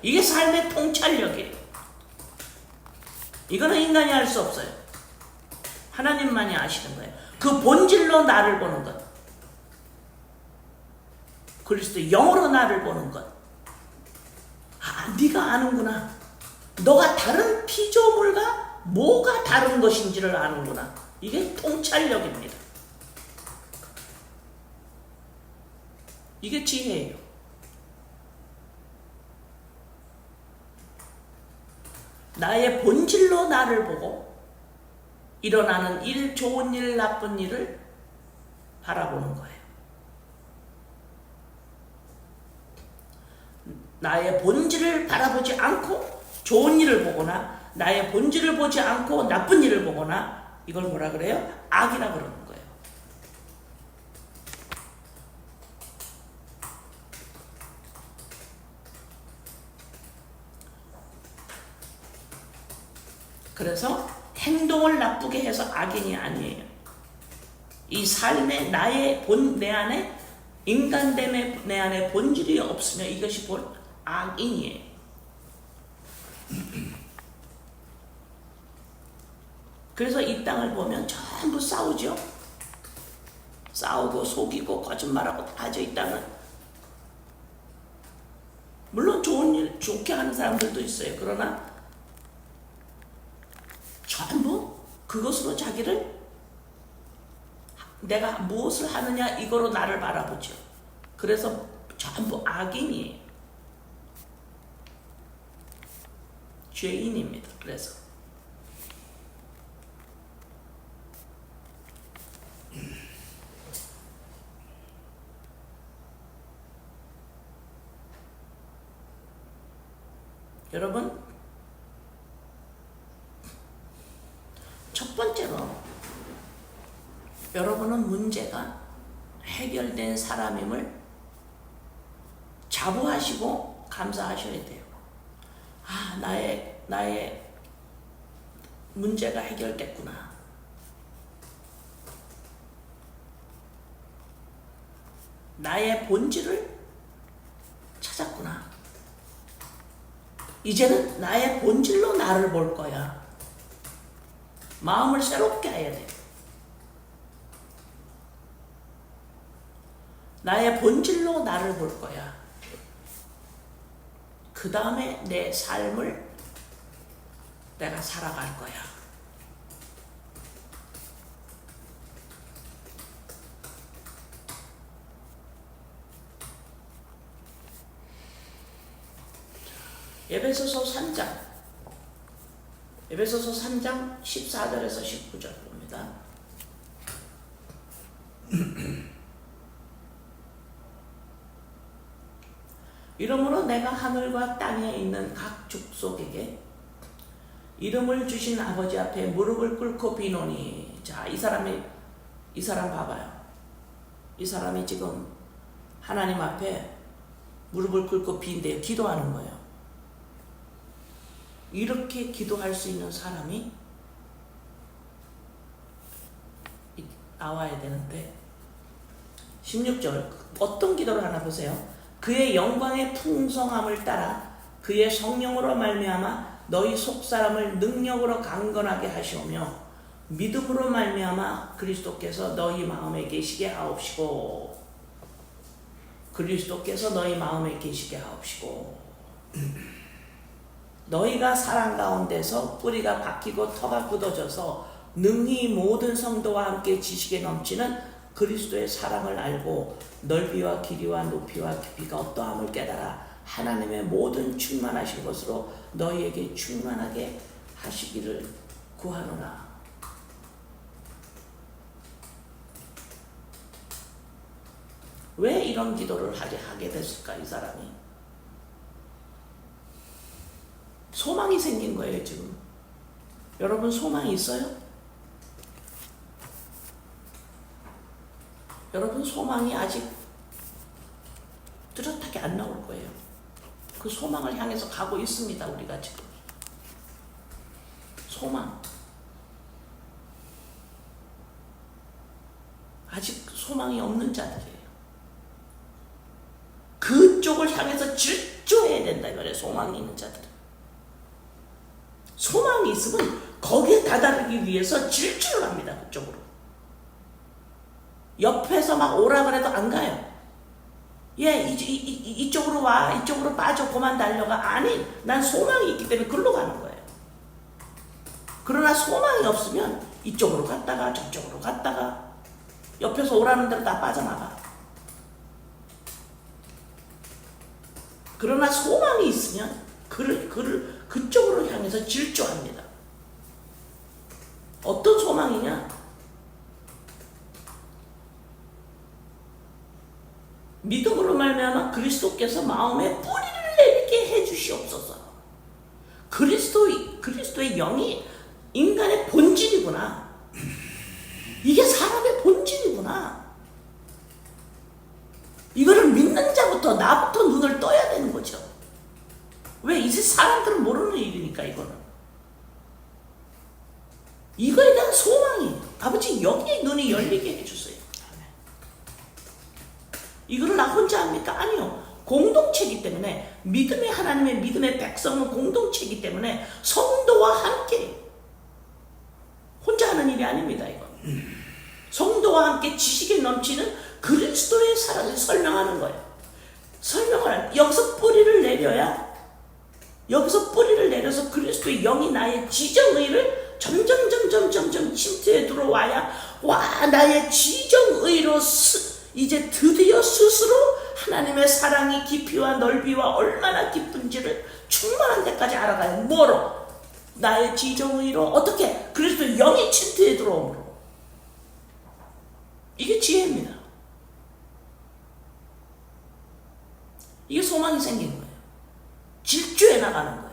이게 삶의 통찰력이에요. 이거는 인간이 할 수 없어요. 하나님만이 아시는 거예요. 그 본질로 나를 보는 것. 그리스도 영으로 나를 보는 것. 네가 아는구나. 너가 다른 피조물과 뭐가 다른 것인지를 아는구나. 이게 통찰력입니다. 이게 지혜예요. 나의 본질로 나를 보고 일어나는 일, 좋은 일, 나쁜 일을 바라보는 거예요. 나의 본질을 바라보지 않고 좋은 일을 보거나 나의 본질을 보지 않고 나쁜 일을 보거나 이걸 뭐라 그래요? 악이라 그러는 거예요. 그래서 행동을 나쁘게 해서 악인이 아니에요. 이 삶에 내 안에 인간됨의 내 안에 본질이 없으면 이것이 본 악인이에요. 그래서 이 땅을 보면 전부 싸우죠. 싸우고 속이고 거짓말하고 다 하죠, 이 땅은. 물론 좋은 일, 좋게 하는 사람들도 있어요. 그러나 전부 그것으로 자기를, 내가 무엇을 하느냐 이거로 나를 바라보죠. 그래서 전부 악인이에요. 죄인입니다. 그래서 여러분, 첫 번째로 여러분은 문제가 해결된 사람임을 자부하시고 감사하셔야 돼요. 아, 나의 문제가 해결됐구나. 나의 본질을 찾았구나. 이제는 나의 본질로 나를 볼 거야. 마음을 새롭게 해야 돼. 나의 본질로 나를 볼 거야. 그 다음에 내 삶을 내가 살아갈 거야. 에베소서 3장 14절에서 19절 봅니다. 이러므로 내가 하늘과 땅에 있는 각 족속에게 이름을 주신 아버지 앞에 무릎을 꿇고 비노니. 자, 이 사람 봐봐요. 이 사람이 지금 하나님 앞에 무릎을 꿇고 빈대요. 기도하는 거예요. 이렇게 기도할 수 있는 사람이 나와야 되는데, 16절 어떤 기도를 하나 보세요. 그의 영광의 풍성함을 따라 그의 성령으로 말미암아 너희 속사람을 능력으로 강건하게 하시오며 믿음으로 말미암아 그리스도께서 너희 마음에 계시게 하옵시고. 그리스도께서 너희 마음에 계시게 하옵시고. 너희가 사랑 가운데서 뿌리가 박히고 터가 굳어져서 능히 모든 성도와 함께 지식에 넘치는 그리스도의 사랑을 알고 넓이와 길이와 높이와 깊이가 어떠함을 깨달아 하나님의 모든 충만하신 것으로 너희에게 충만하게 하시기를 구하노라. 왜 이런 기도를 하게 됐을까, 이 사람이? 소망이 생긴 거예요, 지금. 여러분, 소망이 있어요? 여러분, 소망이 아직 뚜렷하게 안 나올 거예요. 그 소망을 향해서 가고 있습니다, 우리가 지금. 소망. 아직 소망이 없는 자들이에요. 그쪽을 향해서 질주해야 된다, 이거예요, 소망이 있는 자들은. 소망이 있으면 거기에 다다르기 위해서 질주를 합니다, 그쪽으로. 옆에서 막 오라 그래도 안 가요. 예, 이쪽으로 와, 이쪽으로 빠져, 그만 달려가. 아니, 난 소망이 있기 때문에 글로 가는 거예요. 그러나 소망이 없으면 이쪽으로 갔다가 저쪽으로 갔다가 옆에서 오라는 대로 다 빠져나가. 그러나 소망이 있으면 그쪽으로 향해서 질주합니다. 어떤 소망이냐? 믿음으로 말미암아 그리스도께서 마음에 뿌리를 내리게 해주시옵소서. 그리스도의 영이 인간의 본질이구나. 이게 사람의 본질이구나. 이거를 믿는 자부터, 나부터 눈을 떠야 되는 거죠. 왜? 이제 사람들은 모르는 일이니까, 이거는. 이거에 대한 소망이에요. 아버지, 여기에 눈이 열리게 해주세요. 이거를 나 혼자 합니까? 아니요. 공동체이기 때문에, 하나님의 믿음의 백성은 공동체이기 때문에 성도와 함께 혼자 하는 일이 아닙니다, 이건. 성도 풍도와 함께 지식이 넘치는 그리스도의 사랑을 설명하는 거예요. 설명을 여기서 뿌리를 내려야, 여기서 뿌리를 내려서 그리스도의 영이 나의 지정의를 점점 침투해 들어와야, 와, 나의 지정의로 이제 드디어 스스로 하나님의 사랑이 깊이와 넓이와 얼마나 깊은지를 충만한 데까지 알아가요. 뭐로? 나의 지정의로. 어떻게? 그리스도 영이 침투해 들어오므로. 이게 지혜입니다. 이게 소망이 생기는 거예요. 질주해 나가는 거예요.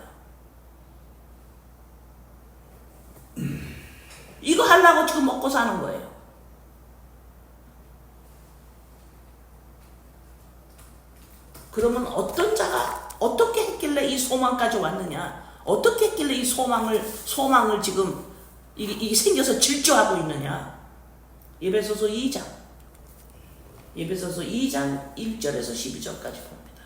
이거 하려고 지금 먹고 사는 거예요. 그러면 어떤 자가 어떻게 했길래 이 소망까지 왔느냐? 어떻게 했길래 이 소망을 지금 이게 생겨서 질주하고 있느냐? 에베소서 2장 1절에서 12절까지 봅니다.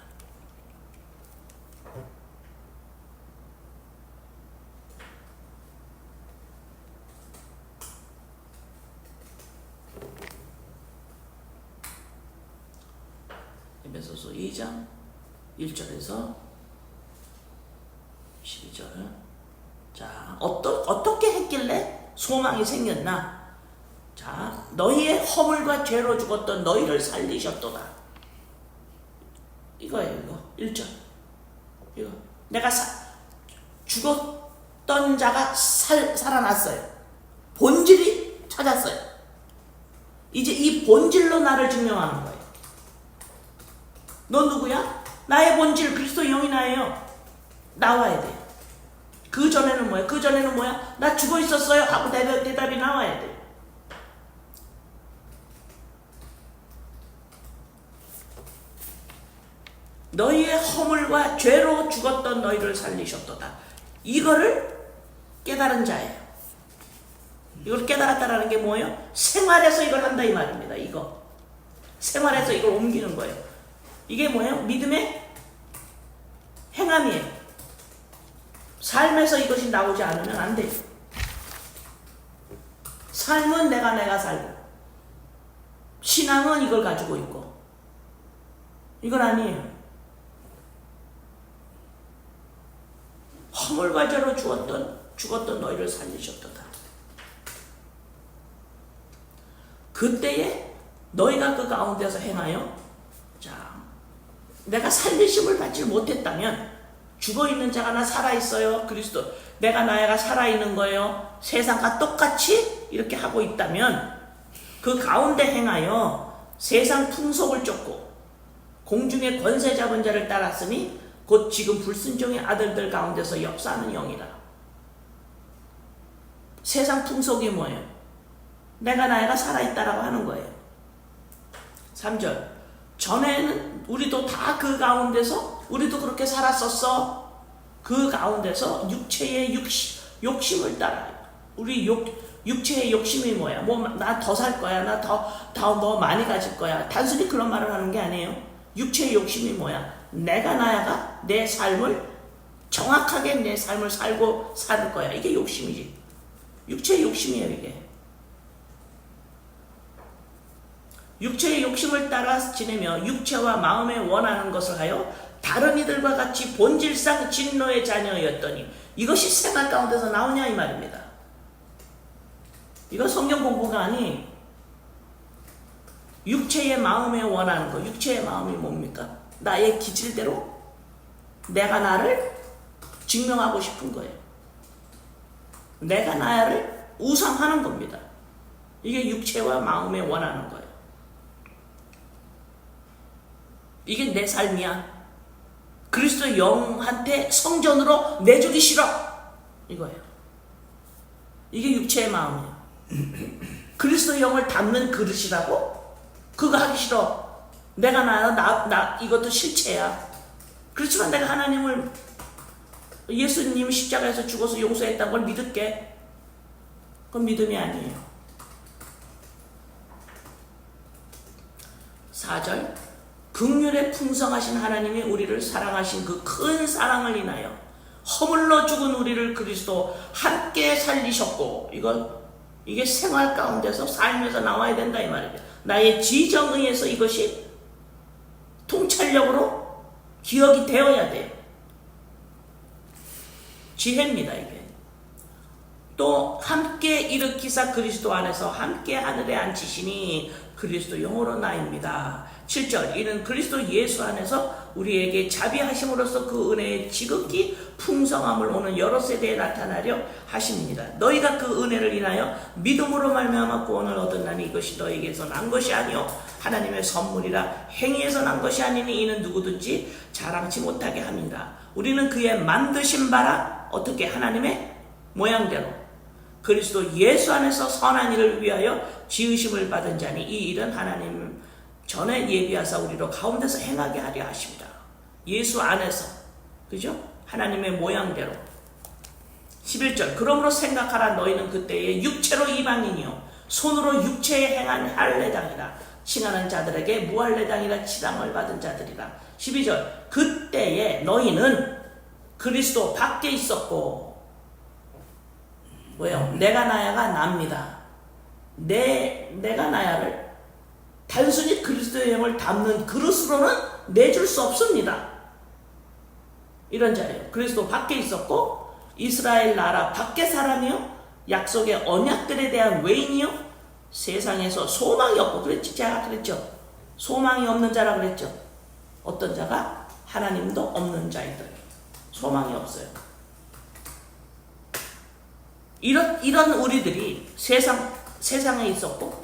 에베소서 2장 1절에서 12절. 자, 어떻게 했길래 소망이 생겼나? 자, 너희의 허물과 죄로 죽었던 너희를 살리셨도다. 이거예요, 이거. 1절. 이거. 내가 죽었던 자가 살아났어요. 본질이 찾았어요. 이제 이 본질로 나를 증명하는 거예요. 너 누구야? 나의 본질 그리스도 영이 나예요. 나와야 돼요. 그 전에는 뭐야? 나 죽어 있었어요 하고 대답이 나와야 돼요. 너희의 허물과 죄로 죽었던 너희를 살리셨도다. 이거를 깨달은 자예요. 이걸 깨달았다라는 게 뭐예요? 생활에서 이걸 한다 이 말입니다. 이거 생활에서 이걸 옮기는 거예요. 이게 뭐예요? 믿음의 행함이에요. 삶에서 이것이 나오지 않으면 안 돼요. 삶은 내가 살고, 신앙은 이걸 가지고 있고, 이건 아니에요. 허물과 죄로 죽었던 너희를 살리셨도다. 그때에 너희가 그 가운데서 행하여, 자, 내가 살리심을 받지 못했다면, 죽어있는 자가 나 살아있어요. 그리스도 내가 나야가 살아있는 거예요. 세상과 똑같이 이렇게 하고 있다면 그 가운데 행하여 세상 풍속을 쫓고 공중의 권세 잡은 자를 따랐으니 곧 지금 불순종의 아들들 가운데서 역사하는 영이라. 세상 풍속이 뭐예요? 내가 나야가 살아있다라고 하는 거예요. 3절. 전에는 우리도 다 그 가운데서 우리도 그렇게 살았었어. 그 가운데서 육체의 욕심을 따라. 우리 육체의 욕심이 뭐야? 뭐 나 더 살 거야. 나 더 뭐 많이 가질 거야. 단순히 그런 말을 하는 게 아니에요. 육체의 욕심이 뭐야? 내가 나야가 내 삶을 정확하게 내 삶을 살고 살 거야. 이게 욕심이지. 육체의 욕심이에요, 이게. 육체의 욕심을 따라 지내며 육체와 마음에 원하는 것을 하여 다른 이들과 같이 본질상 진노의 자녀였더니 이것이 생활 가운데서 나오냐 이 말입니다. 이건 성경 공부가 아니 육체의 마음에 원하는 거. 육체의 마음이 뭡니까? 나의 기질대로 내가 나를 증명하고 싶은 거예요. 내가 나를 우상하는 겁니다. 이게 육체와 마음에 원하는 거예요. 이게 내 삶이야. 그리스도 영한테 성전으로 내주기 싫어. 이거예요. 이게 육체의 마음이에요. 그리스도 영을 담는 그릇이라고? 그거 하기 싫어. 내가 나 이것도 실체야. 그렇지만 내가 하나님을 예수님 십자가에서 죽어서 용서했다는 걸 믿을게. 그건 믿음이 아니에요. 4절. 긍휼에 풍성하신 하나님이 우리를 사랑하신 그 큰 사랑을 인하여 허물로 죽은 우리를 그리스도 함께 살리셨고, 이건 이게 생활 가운데서 삶에서 나와야 된다 이 말이에요. 나의 지정의에서 이것이 통찰력으로 기억이 되어야 돼요. 지혜입니다 이게. 또 함께 일으키사 그리스도 안에서 함께 하늘에 앉히시니 그리스도 영으로 나입니다. 7절 이는 그리스도 예수 안에서 우리에게 자비하심으로써 그 은혜의 지극히 풍성함을 오는 여러 세대에 나타나려 하십니다. 너희가 그 은혜를 인하여 믿음으로 말미암아 구원을 얻었나니 이것이 너희에게서 난 것이 아니요 하나님의 선물이라. 행위에서 난 것이 아니니 이는 누구든지 자랑치 못하게 합니다. 우리는 그의 만드신 바라 어떻게 하나님의 모양대로 그리스도 예수 안에서 선한 일을 위하여 지으심을 받은 자니 이 일은 하나님 전에 예비하사 우리로 가운데서 행하게 하려 하십니다. 예수 안에서, 그죠? 하나님의 모양대로. 11절 그러므로 생각하라. 너희는 그때에 육체로 이방인이요 손으로 육체에 행한 할례당이라 칭하는 자들에게 무할례당이라 치담을 받은 자들이라. 12절 그때에 너희는 그리스도 밖에 있었고, 뭐예요? 내가 나야가 납니다. 내가 나야를 단순히 그리스도의 영을 담는 그릇으로는 내줄 수 없습니다. 이런 자예요. 그리스도 밖에 있었고 이스라엘 나라 밖의 사람이요 약속의 언약들에 대한 외인이요 세상에서 소망이 없고, 그랬지 제가 그랬죠. 소망이 없는 자라 그랬죠. 어떤 자가? 하나님도 없는 자이들. 소망이 없어요. 이런 우리들이 세상에 있었고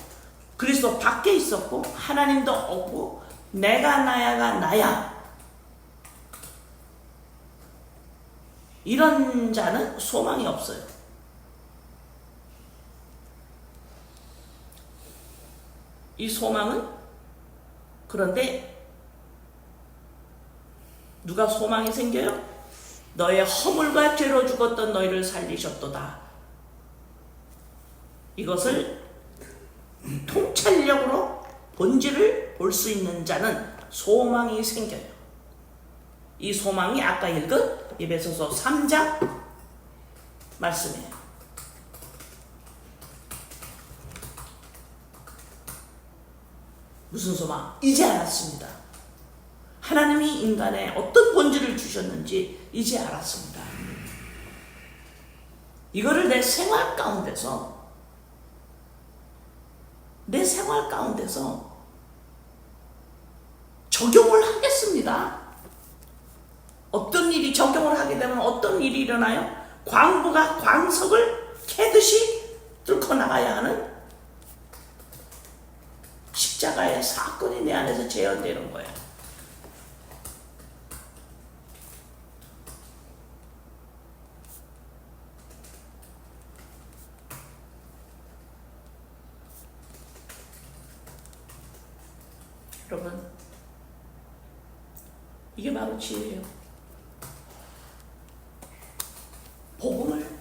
그리스도 밖에 있었고 하나님도 없고 내가 나야가 나야, 이런 자는 소망이 없어요. 이 소망은, 그런데 누가 소망이 생겨요? 너의 허물과 죄로 죽었던 너희를 살리셨도다. 이것을 통찰력으로 본질을 볼 수 있는 자는 소망이 생겨요. 이 소망이 아까 읽은 에베소서 3장 말씀이에요. 무슨 소망? 이제 알았습니다. 하나님이 인간에 어떤 본질을 주셨는지 이제 알았습니다. 이거를 내 생활 가운데서 적용을 하겠습니다. 어떤 일이 적용을 하게 되면 어떤 일이 일어나요? 광부가 광석을 캐듯이 뚫고 나가야 하는 십자가의 사건이 내 안에서 재현되는 거예요. 여러분, 이게 바로 지혜예요. 복음을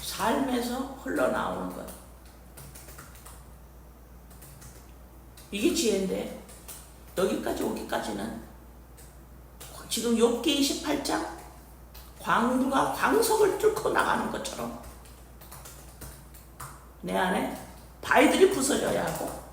삶에서 흘러나오는 것. 이게 지혜인데 여기까지 오기까지는 지금 욥기 28장 광부가 광석을 뚫고 나가는 것처럼 내 안에 바위들이 부서져야 하고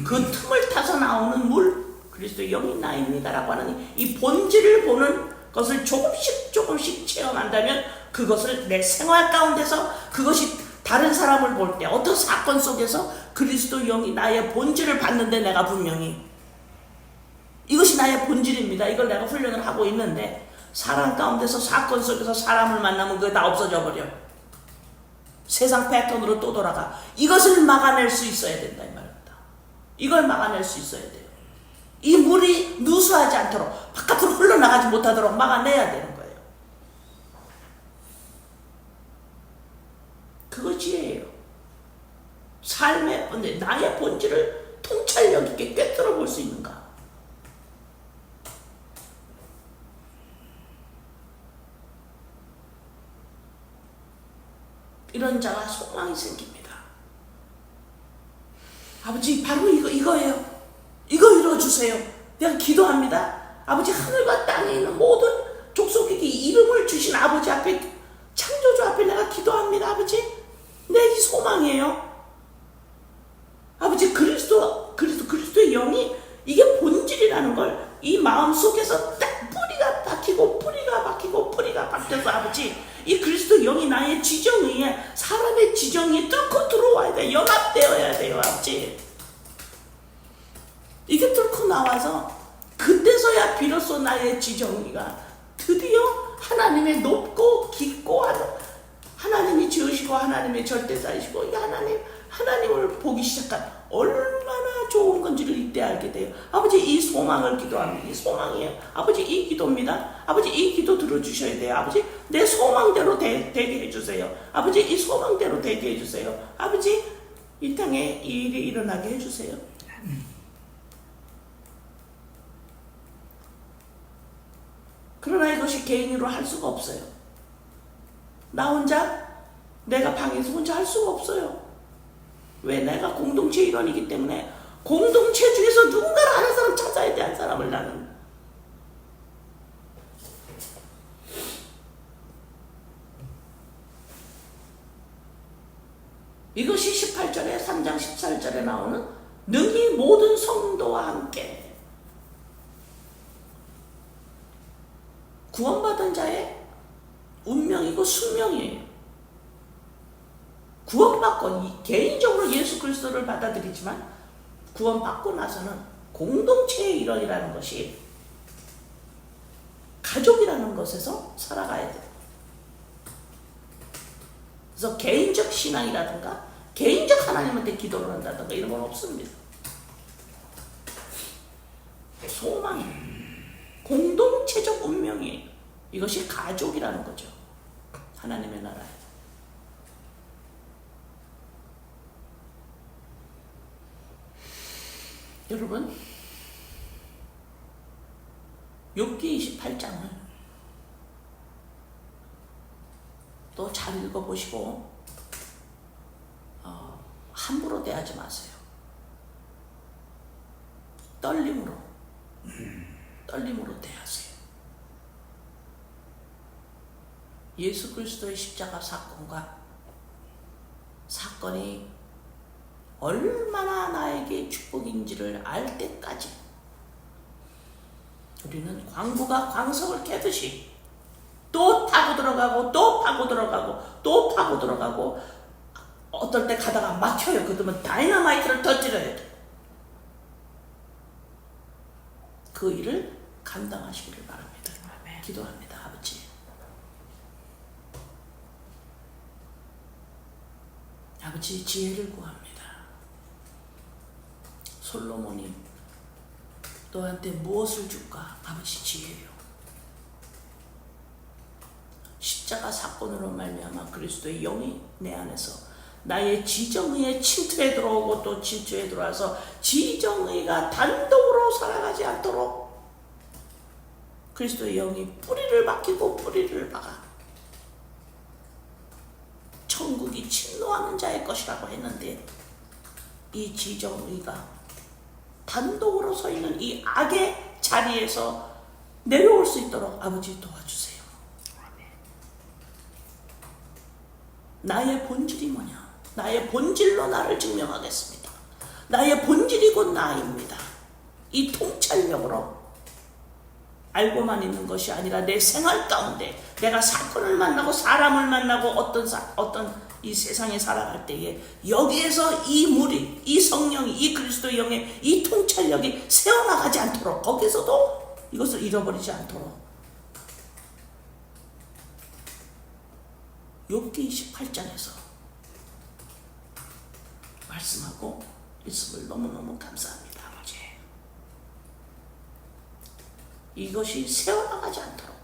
그 틈을 타서 나오는 물, 그리스도의 영이 나입니다라고 하는 이 본질을 보는 것을 조금씩 체험한다면 그것을 내 생활 가운데서, 그것이 다른 사람을 볼 때 어떤 사건 속에서 그리스도 영이 나의 본질을 봤는데 내가 분명히 이것이 나의 본질입니다. 이걸 내가 훈련을 하고 있는데 사람 가운데서 사건 속에서 사람을 만나면 그게 다 없어져 버려. 세상 패턴으로 또 돌아가. 이것을 막아낼 수 있어야 된다 이 말입니다. 이걸 막아낼 수 있어야 돼요. 이 물이 누수하지 않도록, 바깥으로 흘러나가지 못하도록 막아내야 되는 거예요. 그거 지혜예요. 삶의 본질, 나의 본질을 통찰력 있게 꿰뚫어 볼 수 있는가. 이런 자가 소망이 생깁니다. 아버지, 바로 이거예요. 이거 이루어주세요. 내가 기도합니다. 아버지, 하늘과 땅에 있는 모든 족속에게 이름을 주신 아버지 앞에, 창조주 앞에 내가 기도합니다. 아버지, 내 이 소망이에요. 아버지 그리스도의 영이 이게 본질이라는 걸 이 마음 속에서 딱 뿌리가 박혀서 아버지 이 그리스도 영이 나의 지정의에 사람의 지정이 뚫고 들어와야 돼. 연합되어야 돼요. 아버지 이게 뚫고 나와서 그때서야 비로소 나의 지정의가 드디어 하나님의 높고 깊고 하나님이 지으시고 하나님의 절대자이시고 이 하나님을 보기 시작한 얼마나 좋은 건지를 이때 알게 돼요. 아버지 이 소망을 기도합니다. 이 소망이에요. 아버지 이 기도입니다. 아버지 이 기도 들어주셔야 돼요. 아버지 내 소망대로 되게 해주세요. 아버지 이 소망대로 되게 해주세요. 아버지 이 땅에 이 일이 일어나게 해주세요. 그러나 이것이 개인으로 할 수가 없어요. 나 혼자 내가 방에서 혼자 할 수가 없어요. 왜? 내가 공동체 일원이기 때문에 공동체 중에서 누군가를 아는 사람 찾아야 돼. 한 사람을 나는. 이것이 18절에 3장 14절에 나오는 능히 모든 성도와 함께 구원받은 자의 운명이고 숙명이에요. 구원받고 개인적으로 예수 그리스도를 받아들이지만 구원받고 나서는 공동체의 일원이라는 것이 가족이라는 것에서 살아가야 돼요. 그래서 개인적 신앙이라든가 개인적 하나님한테 기도를 한다든가 이런 건 없습니다. 소망이 공동체적 운명이에요. 이것이 가족이라는 거죠. 하나님의 나라에. 여러분 욥기 28장을 또 잘 읽어보시고 함부로 대하지 마세요. 떨림으로 대하세요. 예수 그리스도의 십자가 사건이 얼마나 나에게 축복인지를 알 때까지 우리는 광부가 광석을 캐듯이 또 타고 들어가고 또 파고 들어가고 또 파고 들어가고 어떨 때 가다가 막혀요. 그러면 다이너마이트를 터뜨려야 돼. 그 일을 감당하시기를 바랍니다. 기도합니다. 아버지 아버지 지혜를 구합니다. 솔로몬이 너한테 무엇을 줄까? 아버지 지혜요. 십자가 사건으로 말미암아 그리스도의 영이 내 안에서 나의 지정의에 침투해 들어오고 또 침투해 들어와서 지정의가 단독으로 살아가지 않도록 그리스도의 영이 뿌리를 박히고 뿌리를 박아 천국이 침노하는 자의 것이라고 했는데 이 지정의가 단독으로 서 있는 이 악의 자리에서 내려올 수 있도록 아버지 도와주세요. 나의 본질이 뭐냐? 나의 본질로 나를 증명하겠습니다. 나의 본질이 곧 나입니다. 이 통찰력으로 알고만 있는 것이 아니라 내 생활 가운데 내가 사건을 만나고 사람을 만나고 어떤 이 세상에 살아갈 때에 여기에서 이 물이, 이 성령이, 이 그리스도의 영의 이 통찰력이 새어나가지 않도록 거기서도 이것을 잃어버리지 않도록 욥기 28장에서 말씀하고 있음을 너무너무 감사합니다. 아버지 이것이 새어나가지 않도록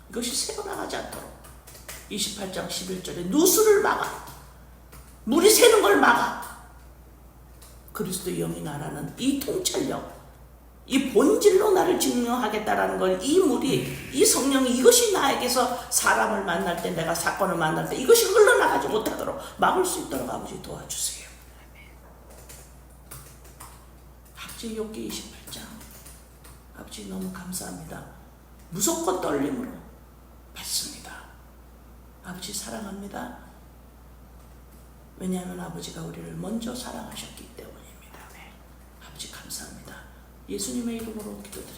이것이 새어나가지 않도록 28장 11절에 누수를 막아 물이 새는 걸 막아 그리스도의 영이 나라는 이 통찰력 이 본질로 나를 증명하겠다라는 걸 이 물이 이 성령이 이것이 나에게서 사람을 만날 때 내가 사건을 만날 때 이것이 흘러나가지 못하도록 막을 수 있도록 아버지 도와주세요. 아버지 욥기 28장 아버지 너무 감사합니다. 무섭고 떨림으로 받습니다. 아버지 사랑합니다. 왜냐하면 아버지가 우리를 먼저 사랑하셨기 때문입니다. 네. 아버지 감사합니다. 예수님의 이름으로 기도드립니다.